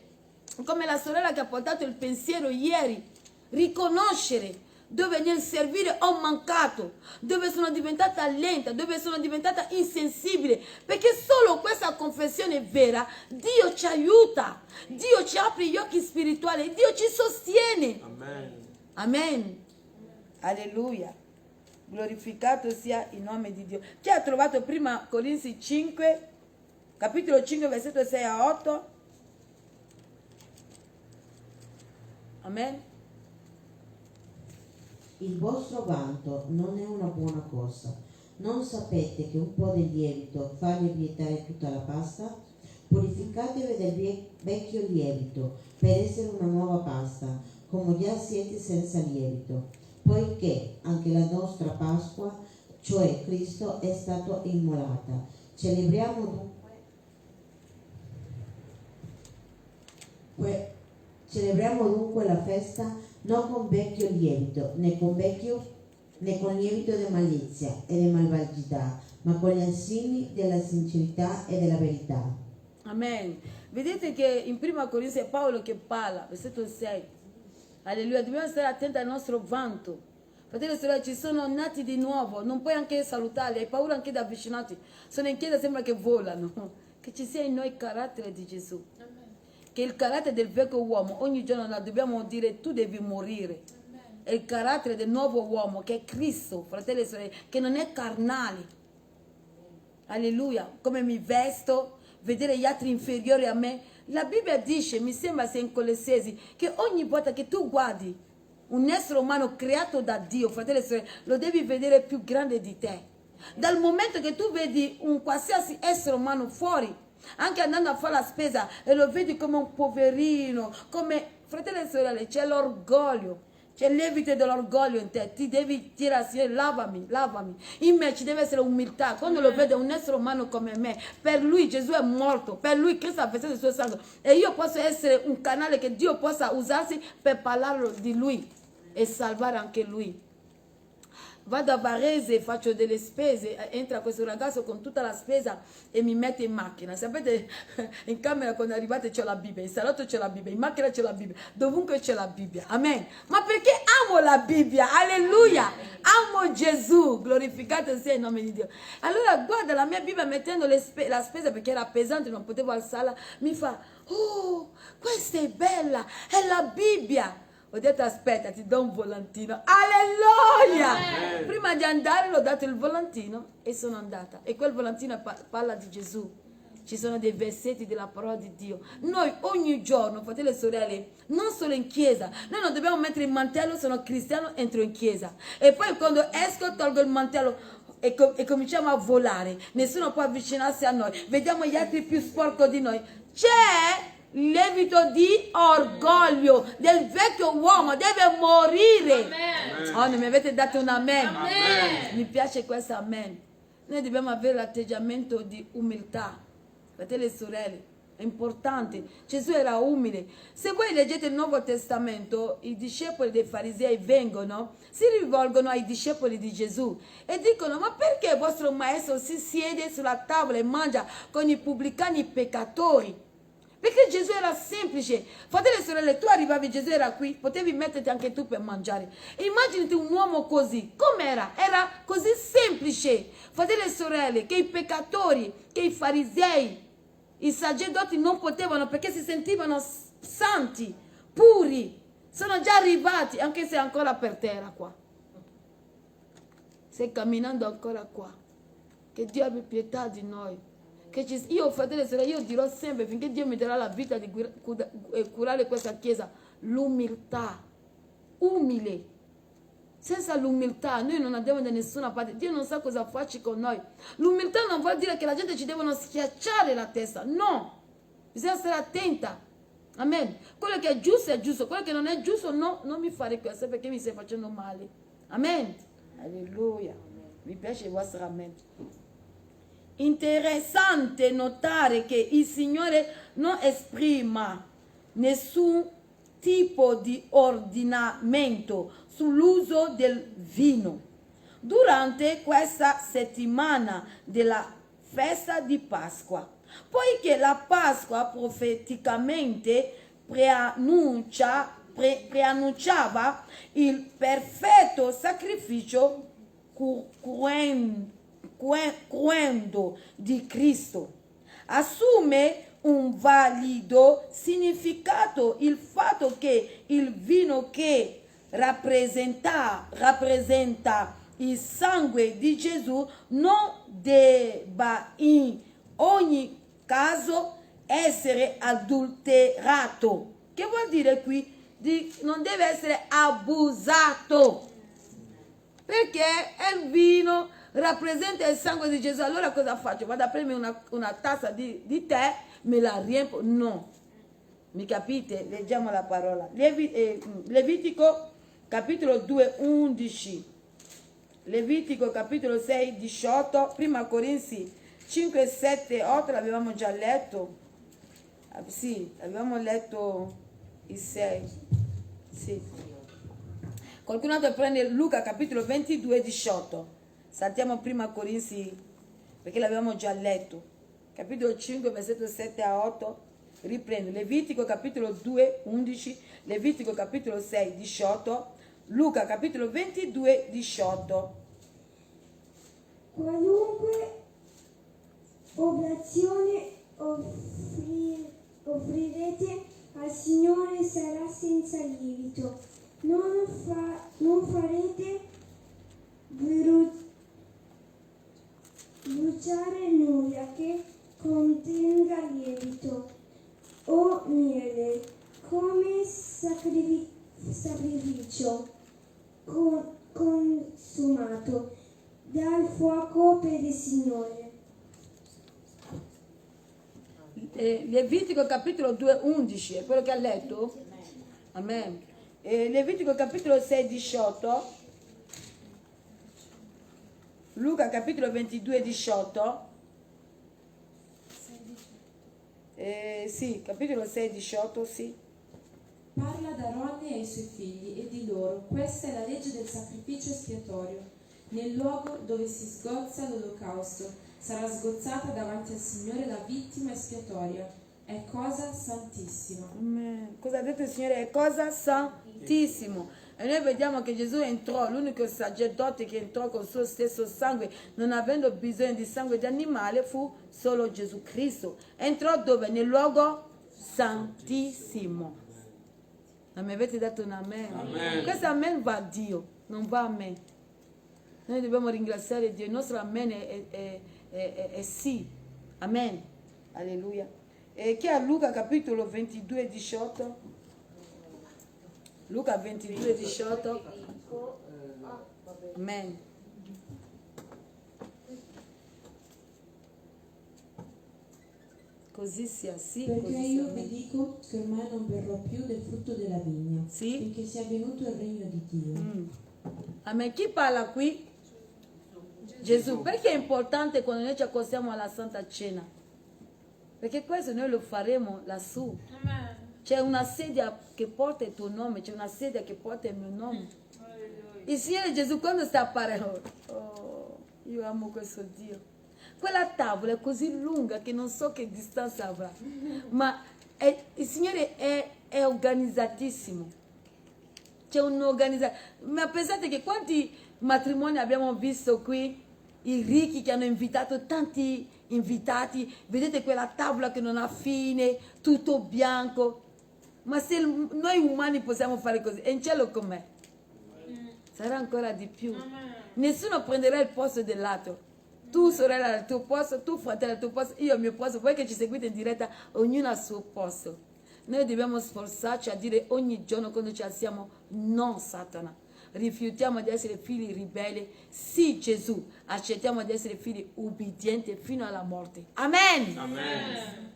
come la sorella che ha portato il pensiero ieri, riconoscere dove nel servire ho mancato, dove sono diventata lenta, dove sono diventata insensibile, perché solo questa confessione vera, Dio ci aiuta, Dio ci apre gli occhi spirituali, Dio ci sostiene. Amen. Amen. Alleluia. Glorificato sia il nome di Dio. Chi ha trovato prima Corinzi 5, capitolo 5, versetto 6 a 8? Amen. Il vostro vanto non è una buona cosa. Non sapete che un po' di lievito fa lievitare tutta la pasta? Purificatevi del vecchio lievito per essere una nuova pasta, come già siete senza lievito, poiché anche la nostra Pasqua, cioè Cristo, è stata immolata. Celebriamo dunque la festa non con vecchio lievito, né con lievito di malizia e di malvagità, ma con gli ensimi della sincerità e della verità. Amen. Vedete che in prima Corinzi è Paolo che parla, versetto 6. Alleluia, dobbiamo stare attenti al nostro vanto. Fratelli e sorelle, ci sono nati di nuovo, non puoi anche salutarli, hai paura anche di avvicinarti. Sono in chiesa, sembra che volano. Che ci sia in noi il carattere di Gesù. Che il carattere del vecchio uomo, ogni giorno dobbiamo dire tu devi morire. È il carattere del nuovo uomo che è Cristo, fratelli e sorelle, che non è carnale. Alleluia, come mi vesto, vedere gli altri inferiori a me. La Bibbia dice, mi sembra sia in Colossesi, che ogni volta che tu guardi un essere umano creato da Dio, fratelli e sorelle, lo devi vedere più grande di te. Dal momento che tu vedi un qualsiasi essere umano fuori, anche andando a fare la spesa, e lo vedi come un poverino, come, fratelli e sorelle, c'è l'orgoglio. C'è il lievito dell'orgoglio in te, ti devi dire, Signore, lavami, lavami. In me ci deve essere umiltà. Quando lo vedo un essere umano come me, per lui Gesù è morto, per lui Cristo ha versato il suo sangue. E io posso essere un canale che Dio possa usarsi per parlare di lui e salvare anche lui. Vado a Varese, faccio delle spese, entra questo ragazzo con tutta la spesa e mi mette in macchina. Sapete, in camera quando arrivate c'è la Bibbia, in salotto c'è la Bibbia, in macchina c'è la Bibbia, dovunque c'è la Bibbia. Amen. Ma perché amo la Bibbia? Alleluia. Amo Gesù, glorificato sia il nome di Dio. Allora guarda la mia Bibbia mettendo la spesa perché era pesante, non potevo alzarla, mi fa, oh, questa è bella, è la Bibbia. Ho detto aspetta, ti do un volantino. Alleluia! Amen. Prima di andare l'ho dato il volantino e sono andata. E quel volantino parla di Gesù. Ci sono dei versetti della parola di Dio. Noi ogni giorno, fratelli e sorelle, non solo in chiesa, noi non dobbiamo mettere il mantello, sono cristiano, entro in chiesa. E poi quando esco tolgo il mantello e cominciamo a volare. Nessuno può avvicinarsi a noi. Vediamo gli altri più sporco di noi. C'è lievito di orgoglio del vecchio uomo, deve morire. Amen. Oh, non mi avete dato un amen. Amen. Mi piace questo amen. Noi dobbiamo avere l'atteggiamento di umiltà, Fratelli e sorelle, è importante. Gesù era umile. Se voi leggete il Nuovo Testamento, i discepoli dei farisei vengono, si rivolgono ai discepoli di Gesù e dicono: ma perché il vostro maestro si siede sulla tavola e mangia con i pubblicani e i peccatori? Perché Gesù era semplice. Fratelli e sorelle, tu arrivavi, Gesù era qui, potevi metterti anche tu per mangiare. Immaginati un uomo così, com'era? Era così semplice. Fratelli e sorelle, che i peccatori, che i farisei, i sacerdoti non potevano, perché si sentivano santi, puri. Sono già arrivati, anche se ancora per terra qua. Stai camminando ancora qua. Che Dio abbia pietà di noi. Io, fratelli e sorelle, io dirò sempre, finché Dio mi darà la vita di curare questa chiesa, l'umiltà, umile. Senza l'umiltà noi non andiamo da nessuna parte. Dio non sa cosa farci con noi. L'umiltà non vuol dire che la gente ci devono schiacciare la testa, no, bisogna stare attenta. Amen. Quello che è giusto, quello che non è giusto no, non mi fare questo perché mi stai facendo male. Amen. Alleluia. Mi piace il vostro amen. Interessante notare che il Signore non esprima nessun tipo di ordinamento sull'uso del vino durante questa settimana della festa di Pasqua, poiché la Pasqua profeticamente preannunciava il perfetto sacrificio cruento di Cristo. Assume un valido significato il fatto che il vino che rappresenta il sangue di Gesù non debba in ogni caso essere adulterato. Che vuol dire qui? Non deve essere abusato, perché il vino rappresenta il sangue di Gesù. Allora cosa faccio? Vado a prendermi una tazza di tè, me la riempio? No, mi capite? Leggiamo la parola. Levitico capitolo 2, 11, Levitico capitolo 6, 18, prima Corinzi 5, 7, 8, l'avevamo già letto. Sì, avevamo letto il 6. Sì. Qualcun altro prende Luca capitolo 22, 18. Saltiamo prima Corinzi perché l'avevamo già letto. Capitolo 5, versetto 7 a 8. Riprendo. Levitico capitolo 2, 11. Levitico capitolo 6, 18. Luca capitolo 22, 18. Qualunque oblazione offrirete al Signore sarà senza lievito. Non farete bruciare nulla che contenga lievito o miele come sacrificio consumato dal fuoco per il Signore. Levitico capitolo 2, 11 è quello che ha letto? Amen. Levitico capitolo 6, 18. Luca capitolo 22, 18. Sì, capitolo 6, 18, sì. Parla ad Aronne e ai suoi figli e di loro: questa è la legge del sacrificio espiatorio. Nel luogo dove si sgozza l'olocausto sarà sgozzata davanti al Signore la vittima espiatoria. È cosa santissima. Amen. Cosa ha detto il Signore? È cosa santissimo. E noi vediamo che Gesù entrò, l'unico sacerdote che entrò con il suo stesso sangue, non avendo bisogno di sangue di animale, fu solo Gesù Cristo. Entrò dove? Nel luogo santissimo. Non mi avete dato un amen? Amen. Questo amen va a Dio, non va a me. Noi dobbiamo ringraziare Dio. Il nostro amen è sì. Amen. Alleluia. Chi ha Luca capitolo 22, 18? Luca 22, 18. Amen. Così sia, sì. Perché così io sia. vi dico che ormai non berrò più del frutto della vigna, Sì. finché sia venuto il regno di Dio. Amen. Chi parla qui? Gesù. Perché è importante quando noi ci accostiamo alla Santa Cena? perché questo noi lo faremo lassù. C'è una sedia che porta il tuo nome, c'è una sedia che porta il mio nome. Il Signore Gesù quando sta a parlare, oh, io amo questo Dio. Quella tavola è così lunga che non so che distanza avrà, ma il Signore è organizzatissimo. C'è un'organizzazione. Ma pensate che quanti matrimoni abbiamo visto qui? I ricchi che hanno invitato tanti invitati, vedete quella tavola che non ha fine, tutto bianco. Ma se noi umani possiamo fare così, e in cielo com'è? Sarà ancora di più. Nessuno prenderà il posto dell'altro. Tu sorella al tuo posto, tu fratello al tuo posto, io al mio posto. Voi che ci seguite in diretta, ognuno al suo posto. Noi dobbiamo sforzarci a dire ogni giorno quando ci alziamo: no Satana, rifiutiamo di essere figli ribelli. Sì Gesù, accettiamo di essere figli ubbidienti fino alla morte. Amen. Amen.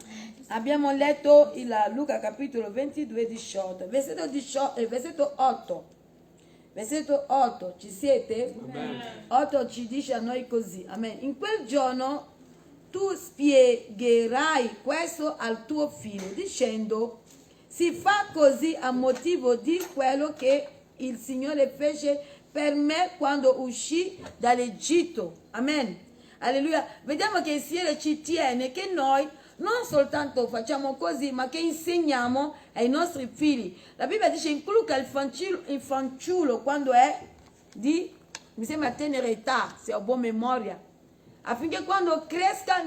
Abbiamo letto il Luca capitolo 22, 18, versetto 8. Versetto 8, ci siete? Amen. 8 ci dice a noi così. Amen. In quel giorno tu spiegherai questo al tuo figlio, dicendo: si fa così a motivo di quello che il Signore fece per me quando uscì dall'Egitto. Amen. Alleluia. Vediamo che il Signore ci tiene, che noi non soltanto facciamo così, ma che insegniamo ai nostri figli. La Bibbia dice: inculca il fanciullo quando è di, mi sembra, tenera età, se ho buona memoria, affinché quando cresca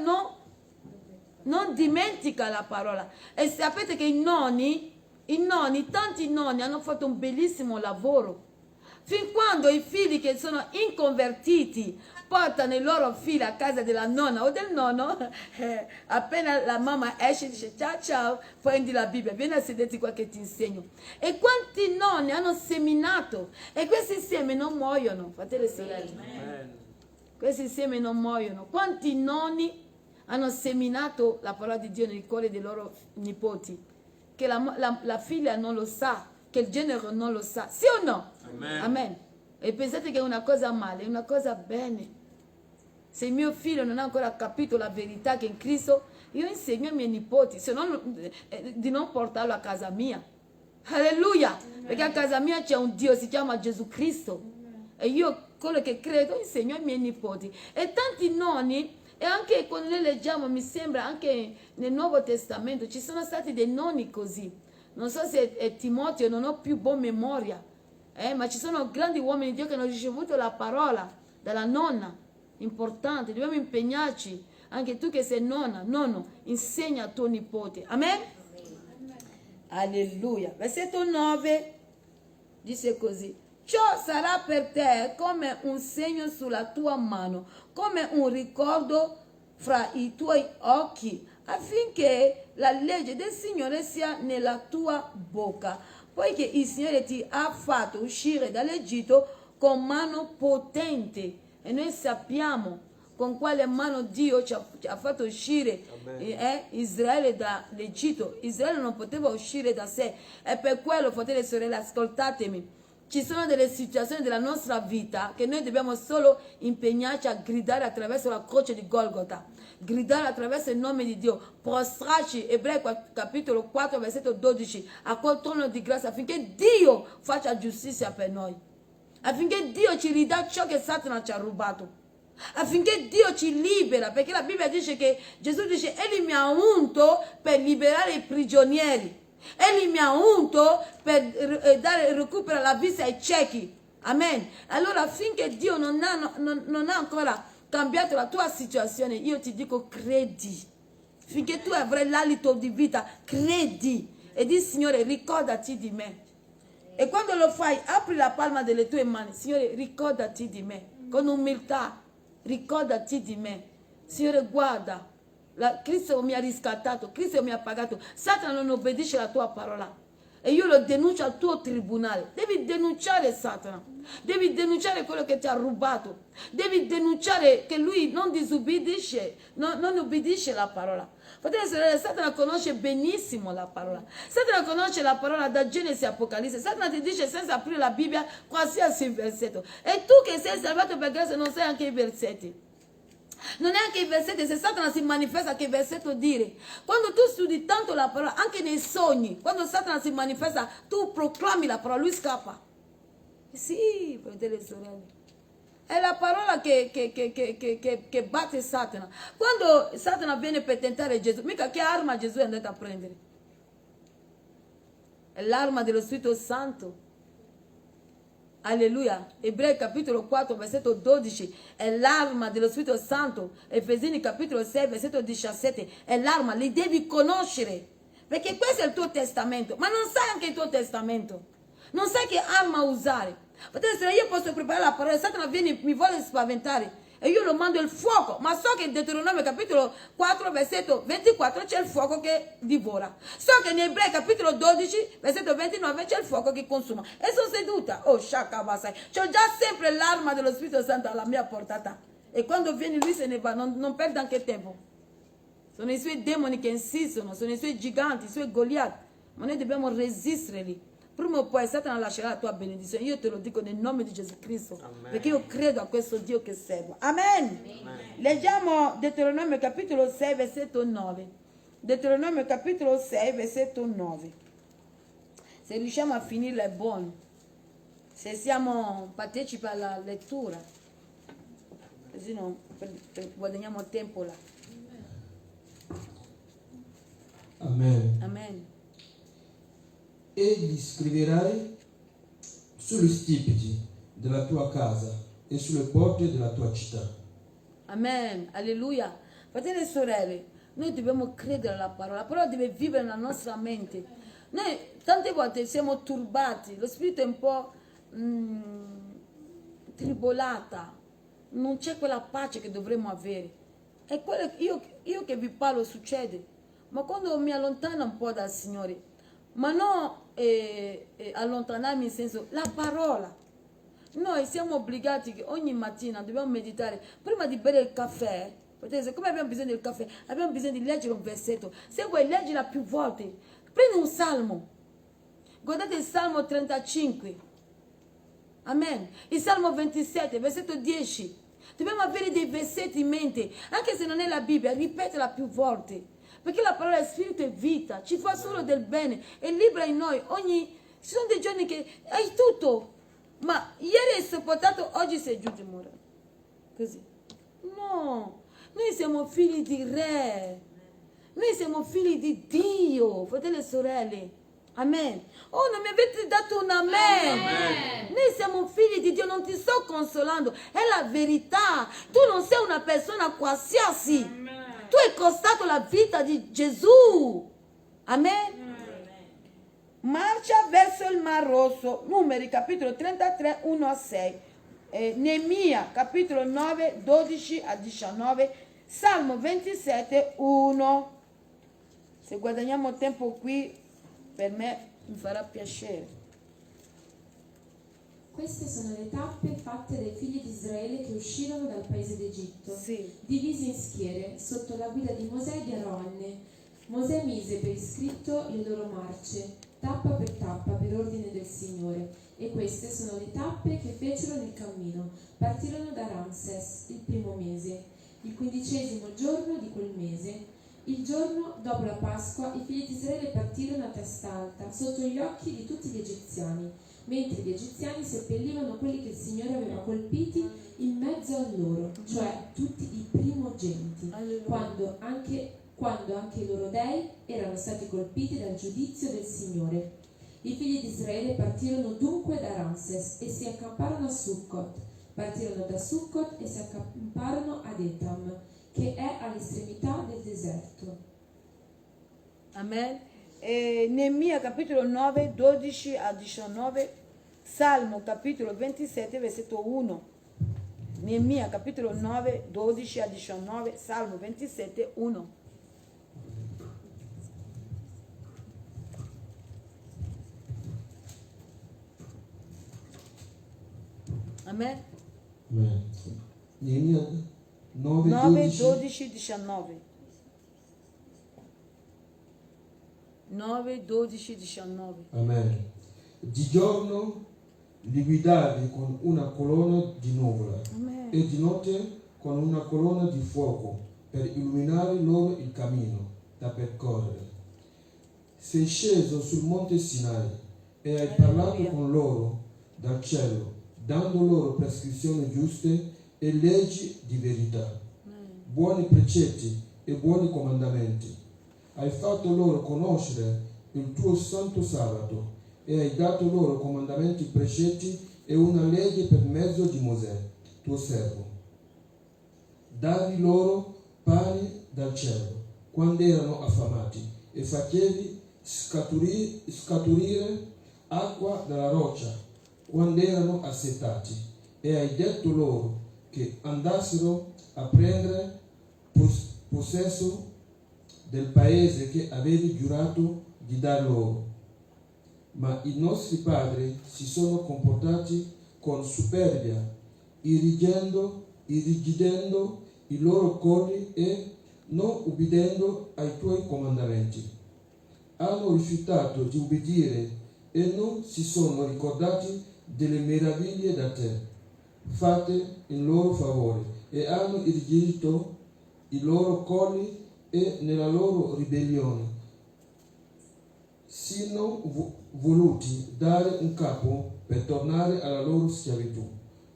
non dimentica la parola. E sapete che i nonni, tanti nonni hanno fatto un bellissimo lavoro. Fin quando i figli che sono inconvertiti portano i loro figli a casa della nonna o del nonno, appena la mamma esce dice: ciao ciao, prendi la Bibbia, vieni a sederti qua che ti insegno. E quanti nonni hanno seminato, e questi semi non muoiono, fratelli e sorelle. Amen. Questi semi non muoiono. Quanti nonni hanno seminato la parola di Dio nei cuori dei loro nipoti, che la figlia non lo sa, che il genero non lo sa, sì o no? Amen. Amen. E pensate che è una cosa male, è una cosa bene. Se mio figlio non ha ancora capito la verità che in Cristo, io insegno ai miei nipoti, se non, di non portarlo a casa mia. Alleluia! Perché a casa mia c'è un Dio, si chiama Gesù Cristo. E io, quello che credo, insegno ai miei nipoti. E tanti nonni, e anche quando noi leggiamo, mi sembra anche nel Nuovo Testamento, ci sono stati dei nonni così. Non so se è Timoteo, non ho più buona memoria. Ma ci sono grandi uomini di Dio che hanno ricevuto la parola dalla nonna. Importante, dobbiamo impegnarci. Anche tu che sei nonno, insegna a tuo nipote. Amen? Amen. Alleluia. Versetto 9 dice così: ciò sarà per te come un segno sulla tua mano, come un ricordo fra i tuoi occhi, affinché la legge del Signore sia nella tua bocca, poiché il Signore ti ha fatto uscire dall'Egitto con mano potente. E noi sappiamo con quale mano Dio ci ha fatto uscire Israele dall'Egitto. Israele non poteva uscire da sé. E per quello, fratelli e sorelle, ascoltatemi, ci sono delle situazioni della nostra vita che noi dobbiamo solo impegnarci a gridare attraverso la croce di Golgota, gridare attraverso il nome di Dio, prostrarci, Ebrei capitolo 4 versetto 12, a quel trono di grazia, affinché Dio faccia giustizia per noi, affinché Dio ci ridà ciò che Satana ci ha rubato, affinché Dio ci libera, perché la Bibbia dice che Gesù dice: egli mi ha unto per liberare i prigionieri, egli mi ha unto per dare recupero alla vista ai ciechi. Amen. Allora, affinché Dio non ha ancora cambiato la tua situazione, io ti dico: credi. Finché tu avrai l'alito di vita, credi e di: Signore, ricordati di me. E quando lo fai, apri la palma delle tue mani: Signore, ricordati di me, con umiltà, ricordati di me. Signore, guarda, Cristo mi ha riscattato, Cristo mi ha pagato. Satana non obbedisce alla tua parola e io lo denuncio al tuo tribunale. Devi denunciare Satana, devi denunciare quello che ti ha rubato, devi denunciare che lui non disobbedisce, non obbedisce alla parola. Fratelli e sorelle, Satana conosce benissimo la parola. Satana conosce la parola da Genesi a Apocalisse. Satana ti dice senza aprire la Bibbia qualsiasi versetto. E tu che sei salvato per grazia non sai anche i versetti. Non è anche i versetti, se Satana si manifesta che il versetto dire. Quando tu studi tanto la parola, anche nei sogni, quando Satana si manifesta, tu proclami la parola, lui scappa. Sì, fratelli e sorelle. È la parola che batte Satana. Quando Satana viene per tentare Gesù, mica che arma Gesù è andato a prendere? È l'arma dello Spirito Santo. Alleluia. Ebrei capitolo 4 versetto 12 è l'arma dello Spirito Santo. Efesini capitolo 6 versetto 17 è l'arma, li devi conoscere, perché questo è il tuo testamento, ma non sai anche il tuo testamento, non sai che arma usare. Fratelli, io posso preparare la parola, Satana viene, mi vuole spaventare e io lo mando il fuoco, ma so che in Deuteronomio capitolo 4 versetto 24 c'è il fuoco che divora. So che in Ebrei capitolo 12 versetto 29 c'è il fuoco che consuma. E sono seduta, oh shakabasai, c'ho già sempre l'arma dello Spirito Santo alla mia portata. E quando viene lui se ne va, non perde anche tempo. Sono i suoi demoni che insistono, sono i suoi giganti, i suoi Goliath, ma noi dobbiamo resisterli. Prima o poi Satana lascerà la tua benedizione. Io te lo dico nel nome di Gesù Cristo. Amen. Perché io credo a questo Dio che servo. Amen. Amen. Leggiamo Deuteronomio capitolo 6 versetto 9. Deuteronomio capitolo 6 versetto 9. Se riusciamo a finirla è buono. Se siamo partecipi alla lettura. Così non guadagniamo tempo là. Amen. Amen. E li scriverai sugli stipiti della tua casa e sulle porte della tua città. Amen, alleluia. Fratelli e sorelle, noi dobbiamo credere alla parola. La parola deve vivere nella nostra mente. Noi tante volte siamo turbati, lo spirito è un po' tribolata, non c'è quella pace che dovremmo avere. E quello io che vi parlo succede, ma quando mi allontano un po' dal Signore, ma non allontanarmi in senso, la parola. Noi siamo obbligati che ogni mattina dobbiamo meditare prima di bere il caffè. Perché come abbiamo bisogno del caffè, abbiamo bisogno di leggere un versetto. Se vuoi leggila più volte, prendi un salmo. Guardate il salmo 35. Amen. Il salmo 27 versetto 10. Dobbiamo avere dei versetti in mente, anche se non è la Bibbia, ripetela più volte. Perché la parola è spirito e vita, ci fa solo del bene, è libera in noi. Ci sono dei giorni che hai tutto, ma ieri hai sopportato, oggi sei giù di morire. Così. No, noi siamo figli di Re, noi siamo figli di Dio, fratelli e sorelle. Amen. Oh, non mi avete dato un amen. Amen. Noi siamo figli di Dio, non ti sto consolando, è la verità. Tu non sei una persona qualsiasi. Amen. Tu hai costato la vita di Gesù. Amen. Marcia verso il Mar Rosso. Numeri capitolo 33, 1 a 6. Neemia capitolo 9, 12 a 19. Salmo 27, 1. Se guadagniamo tempo qui, per me mi farà piacere. Queste sono le tappe fatte dai figli di Israele che uscirono dal paese d'Egitto, Sì. divisi in schiere, sotto la guida di Mosè e di Aronne. Mosè mise per iscritto le loro marce, tappa per ordine del Signore. E queste sono le tappe che fecero nel cammino. Partirono da Ramses il primo mese, il 15° giorno di quel mese. Il giorno dopo la Pasqua i figli di Israele partirono a testa alta, sotto gli occhi di tutti gli egiziani, mentre gli egiziani seppellivano quelli che il Signore aveva colpiti in mezzo a loro, cioè tutti i primogeniti, quando anche i loro dei erano stati colpiti dal giudizio del Signore. I figli di Israele partirono dunque da Ramses e si accamparono a Succot. Partirono da Succot e si accamparono ad Etam, che è all'estremità del deserto. Amen. Neemia capitolo 9, 12 a 19. Salmo capitolo 27 versetto 1. Neemia capitolo 9, 12 a 19. Salmo 27, 1. Amen. Amen. Neemia 9, 12, 19. 9, 12, 19. Amen. Di giorno li guidavi con una colonna di nuvola. Amen. E di notte con una colonna di fuoco per illuminare loro il cammino da percorrere. Sei sceso sul monte Sinai e hai parlato con loro dal cielo, dando loro prescrizioni giuste e leggi di verità, buoni precetti e buoni comandamenti. Hai fatto loro conoscere il tuo santo sabato e hai dato loro comandamenti, precetti e una legge per mezzo di Mosè, tuo servo. Davi loro pane dal cielo quando erano affamati e facevi scaturire acqua dalla roccia quando erano assetati, e hai detto loro che andassero a prendere possesso del paese che avevi giurato di dar loro. Ma i nostri padri si sono comportati con superbia, irrigidendo i loro colli e non ubbidendo ai tuoi comandamenti. Hanno rifiutato di ubbidire e non si sono ricordati delle meraviglie da te fatte in loro favore, e hanno irrigidito i loro colli e nella loro ribellione sino voluti dare un capo per tornare alla loro schiavitù.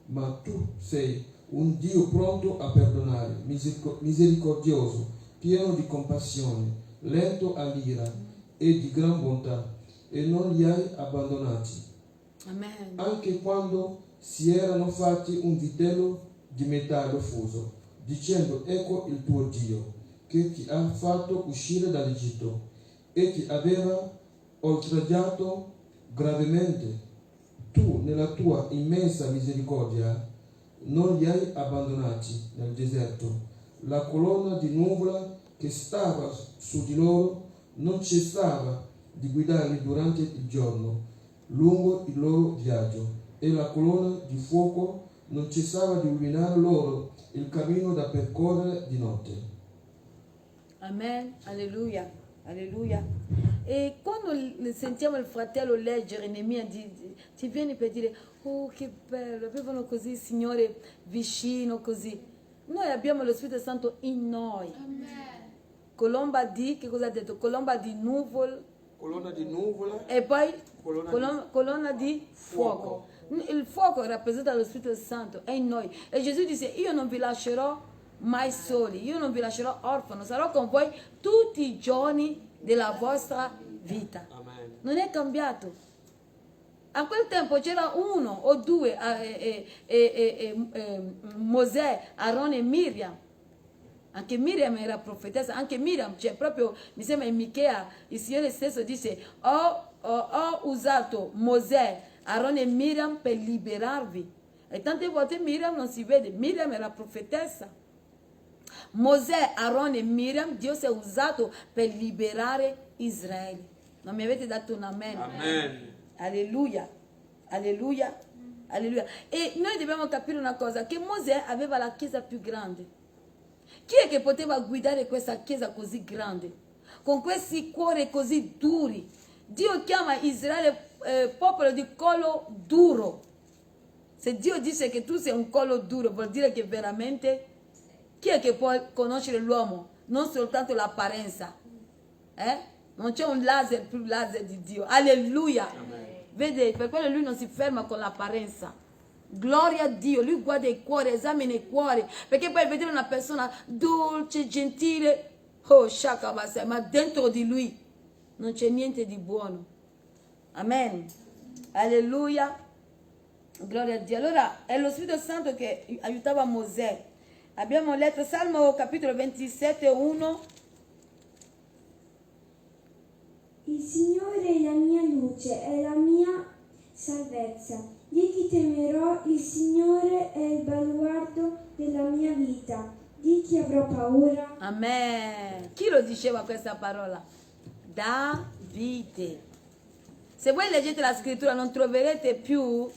Ma tu sei un Dio pronto a perdonare, misericordioso, pieno di compassione, lento all'ira e di gran bontà, e non li hai abbandonati. Amen. Anche quando si erano fatti un vitello di metallo fuso, dicendo: ecco il tuo Dio, che ti ha fatto uscire dall'Egitto e ti aveva oltraggiato gravemente. Tu, nella tua immensa misericordia, non li hai abbandonati nel deserto. La colonna di nuvola che stava su di loro non cessava di guidarli durante il giorno, lungo il loro viaggio, e la colonna di fuoco non cessava di illuminare loro il cammino da percorrere di notte. Amen, alleluia, alleluia. E quando sentiamo il fratello leggere Neemia, ti viene per dire: oh, che bello, avevano così il Signore vicino, così. Noi abbiamo lo Spirito Santo in noi. Amen. Colomba di, che cosa ha detto? Colomba di nuvola. Colonna di nuvola E poi Colonna colonna di fuoco. Il fuoco rappresenta lo Spirito Santo, è in noi. E Gesù dice: io non vi lascerò mai soli, io non vi lascerò orfano, sarò con voi tutti i giorni della vostra vita. Amen. Non è cambiato. A quel tempo c'era uno o due, Mosè, Aaron e Miriam. Anche Miriam era profetessa, anche Miriam, cioè proprio, mi sembra in Michea, il Signore stesso dice: ho usato Mosè, Aaron e Miriam per liberarvi. E tante volte Miriam non si vede, Miriam era profetessa. Mosè, Aaron e Miriam, Dio si è usato per liberare Israele. Non mi avete dato un amen? Amen. Alleluia, alleluia, alleluia. E noi dobbiamo capire una cosa, che Mosè aveva la chiesa più grande. Chi è che poteva guidare questa chiesa così grande? Con questi cuori così duri. Dio chiama Israele popolo di collo duro. Se Dio dice che tu sei un collo duro, vuol dire che veramente... Chi è che può conoscere l'uomo? Non soltanto l'apparenza. Non c'è un laser più laser di Dio. Alleluia. Vede, per quello lui non si ferma con l'apparenza. Gloria a Dio, lui guarda il cuore, esamina il cuore, perché poi vedere una persona dolce, gentile, oh shakabasa, ma dentro di lui non c'è niente di buono. Amen. Alleluia. Gloria a Dio. Allora è lo Spirito Santo che aiutava Mosè. Abbiamo letto Salmo capitolo 27, 1. Il Signore è la mia luce, è la mia salvezza. Di chi temerò? Il Signore è il baluardo della mia vita. Di chi avrò paura? Amen. Chi lo diceva questa parola? Davide. Se voi leggete la scrittura non troverete più.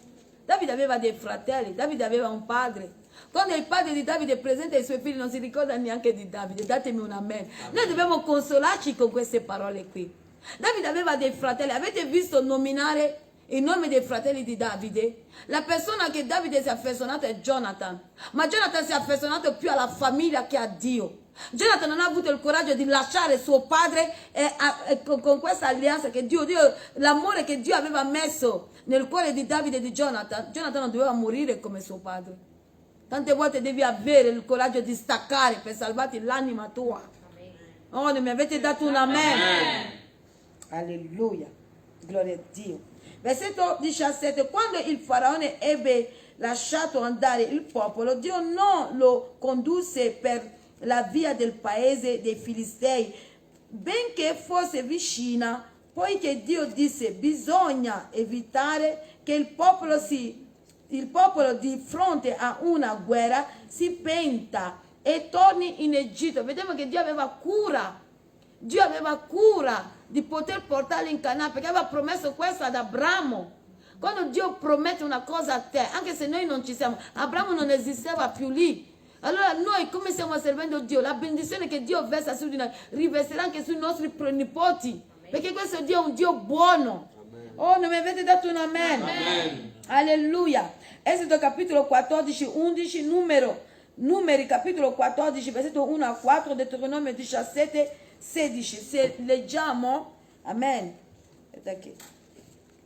Davide aveva dei fratelli, Davide aveva un padre. Quando il padre di Davide presenta i suoi figli non si ricorda neanche di Davide. Datemi un amen. Noi dobbiamo consolarci con queste parole qui. Davide aveva dei fratelli. Avete visto nominare il nome dei fratelli di Davide, la persona che Davide si è affezionato è Jonathan, ma Jonathan si è affezionato più alla famiglia che a Dio. Jonathan non ha avuto il coraggio di lasciare suo padre con questa alleanza che Dio, l'amore che Dio aveva messo nel cuore di Davide e di Jonathan. Jonathan non doveva morire come suo padre. Tante volte devi avere il coraggio di staccare per salvarti l'anima tua. Oh, non mi avete dato un amen. Alleluia, gloria a Dio. Versetto 17, quando il faraone ebbe lasciato andare il popolo, Dio non lo condusse per la via del paese dei Filistei, benché fosse vicina, poiché Dio disse: bisogna evitare che il popolo di fronte a una guerra si penta e torni in Egitto. Vediamo che Dio aveva cura di poter portarli in Canaan, perché aveva promesso questo ad Abramo. Quando Dio promette una cosa a te, anche se noi non ci siamo, Abramo non esisteva più lì. Allora noi, come stiamo servendo Dio, la benedizione che Dio versa su di noi riverserà anche sui nostri pronipoti, perché questo Dio è un Dio buono. Oh, non mi avete dato un amen? Amen. Alleluia. Esodo capitolo 14, 11, Numeri capitolo 14, versetto 1 a 4, Deuteronomio 17, 16. Se leggiamo, amen.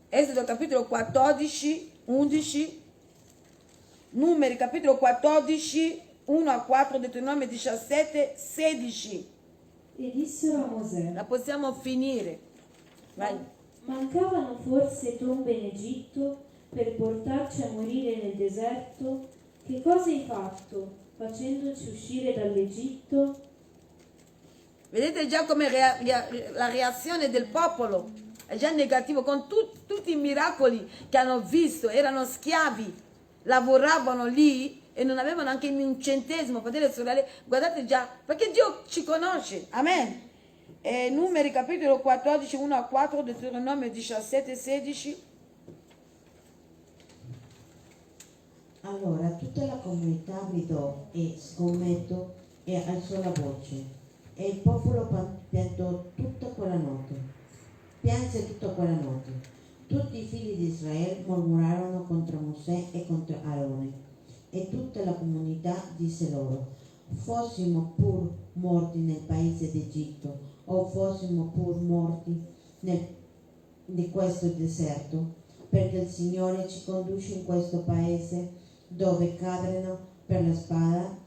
Esodo capitolo 14, 11, Numeri capitolo 14, 1 a 4, Deuteronomio 17, 16. E dissero a Mosè: La possiamo finire. Vai. Mancavano forse tombe in Egitto per portarci a morire nel deserto? Che cosa hai fatto, facendoci uscire dall'Egitto? Vedete già come la reazione del popolo è già negativa, con tutti i miracoli che hanno visto. Erano schiavi, lavoravano lì e non avevano anche un centesimo. Fratelli e sorelle, guardate già, perché Dio ci conosce. Amen. Numeri capitolo 14, 1 a 4, Deuteronomio 17, 16. Allora tutta la comunità gridò e sgomento e alzò la voce, e il popolo pianse tutta quella notte. Tutti i figli di Israele mormurarono contro Mosè e contro Aarone, e tutta la comunità disse loro: fossimo pur morti nel paese d'Egitto, o fossimo pur morti di questo deserto, perché il Signore ci conduce in questo paese dove cadremo per la spada,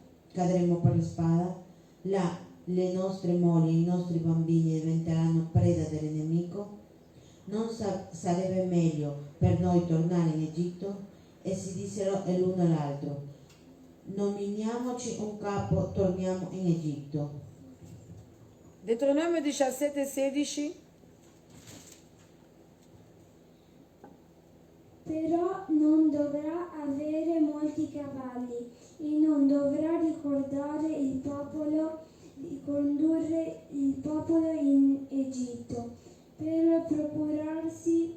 là le nostre mogli e i nostri bambini diventeranno preda dell'nemico. Non sarebbe meglio per noi tornare in Egitto? E si dissero l'uno all'altro: nominiamoci un capo, torniamo in Egitto. Deuteronomio 17, 16. Però non dovrà avere molti cavalli e non dovrà ricordare il popolo di condurre il popolo in Egitto per procurarsele,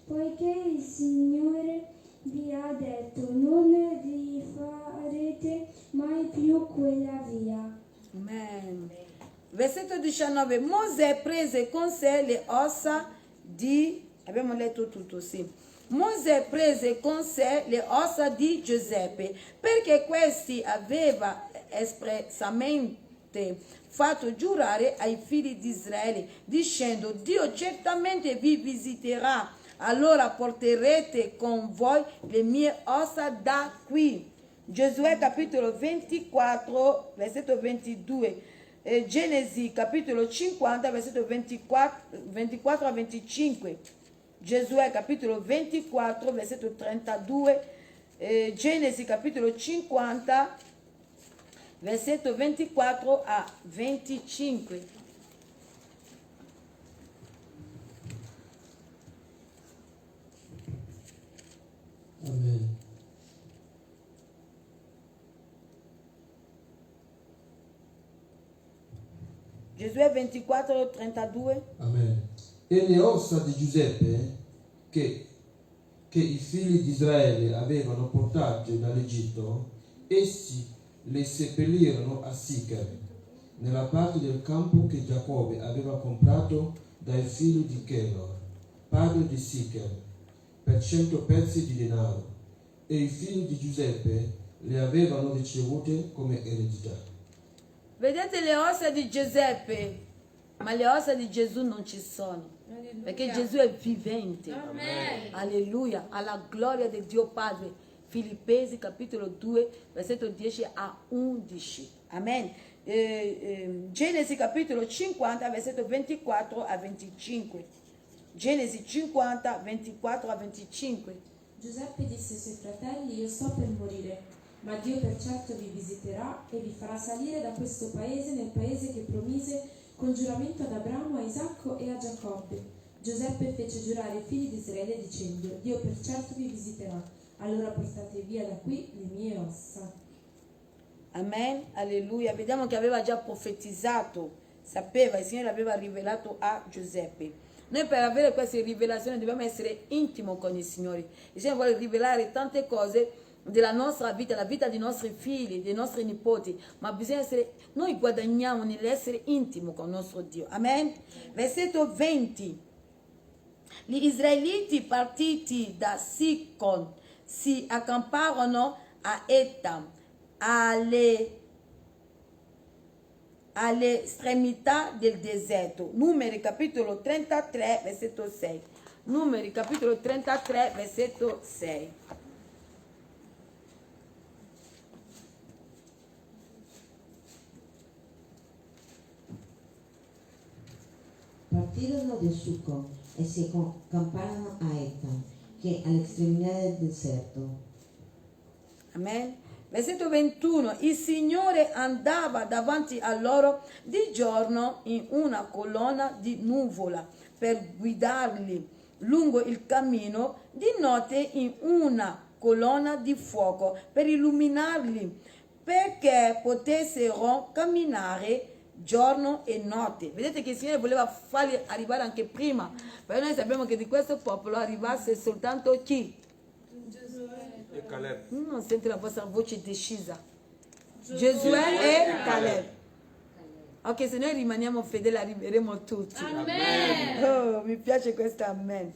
poiché il Signore vi ha detto: non rifarete mai più quella via. Amen. Versetto 19. Mosè prese con sé le ossa di... Abbiamo letto tutto, sì. Mosè prese con sé le ossa di Giuseppe, perché questi aveva espressamente fatto giurare ai figli di Israele, dicendo: Dio certamente vi visiterà, allora porterete con voi le mie ossa da qui. Giosuè capitolo 24, versetto 22. Genesi capitolo 50, versetto 24 a 25. Giosuè capitolo 24, versetto 32. Genesi capitolo 50, versetto 24 a 25. Amen. Giosuè 24, 32. Amen. E le ossa di Giuseppe che i figli di Israele avevano portate dall'Egitto, essi le seppellirono a Sicar, nella parte del campo che Giacobbe aveva comprato dai figli di Chenor, padre di Sichem, per 100 pezzi di denaro, e i figli di Giuseppe le avevano ricevute come eredità. Vedete le ossa di Giuseppe, ma le ossa di Gesù non ci sono, perché Gesù è vivente. Amen. Alleluia, alla gloria di Dio Padre. Filippesi capitolo 2, versetto 10 a 11. Amen. Genesi capitolo 50, versetto 24 a 25. Genesi 50, 24 a 25. Giuseppe disse ai suoi fratelli: io sto per morire, ma Dio per certo vi visiterà e vi farà salire da questo paese nel paese che promise con giuramento ad Abramo, a Isacco e a Giacobbe. Giuseppe fece giurare i figli di Israele dicendo: Dio per certo vi visiterà, allora portate via da qui le mie ossa. Amen, alleluia. Vediamo che aveva già profetizzato, sapeva, il Signore l'aveva rivelato a Giuseppe. Noi per avere queste rivelazioni dobbiamo essere intimo con il Signore. Il Signore vuole rivelare tante cose della nostra vita, la vita dei nostri figli, dei nostri nipoti, ma bisogna essere, noi guadagniamo nell'essere intimo con il nostro Dio. Amen. Versetto 20. Gli israeliti partiti da Sicon si accamparono a Etam, all'estremità del deserto. Numeri capitolo 33 versetto 6. Numeri capitolo 33 versetto 6. Partirono de Succo e si accamparono a Etam, che è all'estremità del deserto. Amen. Versetto 21. Il Signore andava davanti a loro di giorno in una colonna di nuvola per guidarli lungo il cammino, di notte in una colonna di fuoco per illuminarli, perché potessero camminare giorno e notte. Vedete che il Signore voleva farli arrivare anche prima, però noi sappiamo che di questo popolo arrivasse soltanto chi? E Caleb. Non sente la vostra voce decisa. Giosuè e Caleb. Ok, se noi rimaniamo fedeli arriveremo tutti. Amen. Oh, mi piace questo amen.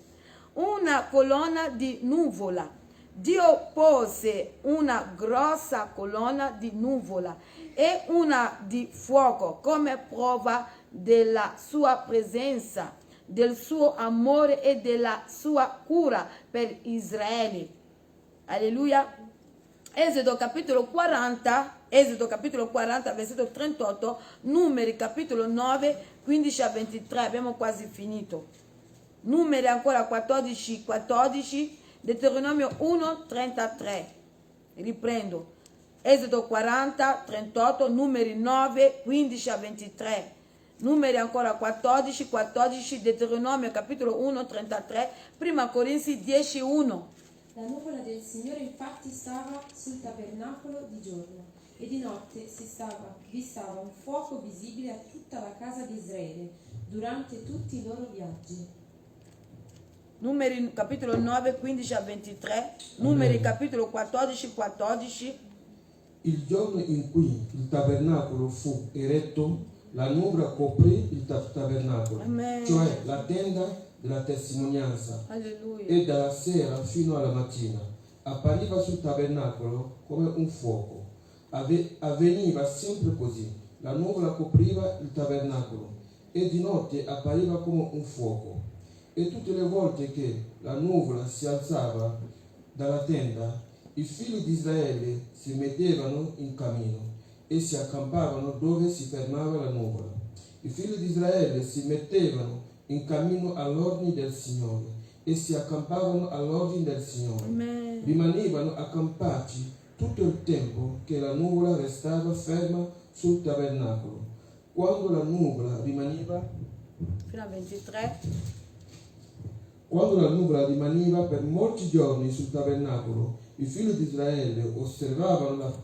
Una colonna di nuvola. Dio pose una grossa colonna di nuvola e una di fuoco come prova della sua presenza, del suo amore e della sua cura per Israele. Alleluia. Esodo capitolo 40, versetto 38, Numeri capitolo 9, 15 a 23, abbiamo quasi finito. Numeri ancora 14, 14, Deuteronomio 1, 33. Riprendo. Esodo 40, 38, Numeri 9, 15 a 23. Numeri ancora 14, 14, Deuteronomio capitolo 1, 33, Prima Corinzi 10, 1. La nuvola del Signore infatti stava sul tabernacolo di giorno e di notte vi stava un fuoco visibile a tutta la casa di Israele durante tutti i loro viaggi. Numeri capitolo 9, 15 a 23, Numeri capitolo 14, 14. Il giorno in cui il tabernacolo fu eretto, la nuvola coprì il tabernacolo, Amen. cioè la tenda della testimonianza, Alleluia. e dalla sera fino alla mattina appariva sul tabernacolo come un fuoco. Avveniva sempre così: la nuvola copriva il tabernacolo e di notte appariva come un fuoco. E tutte le volte che la nuvola si alzava dalla tenda, i figli di Israele si mettevano in cammino e si accampavano dove si fermava la nuvola. I figli di Israele si mettevano in cammino all'ordine del Signore e si accampavano all'ordine del Signore. Amen. Rimanevano accampati tutto il tempo che la nuvola restava ferma sul tabernacolo. Quando la nuvola rimaneva Fino a 23. Quando la nuvola rimaneva per molti giorni sul tabernacolo, i figli di Israele osservavano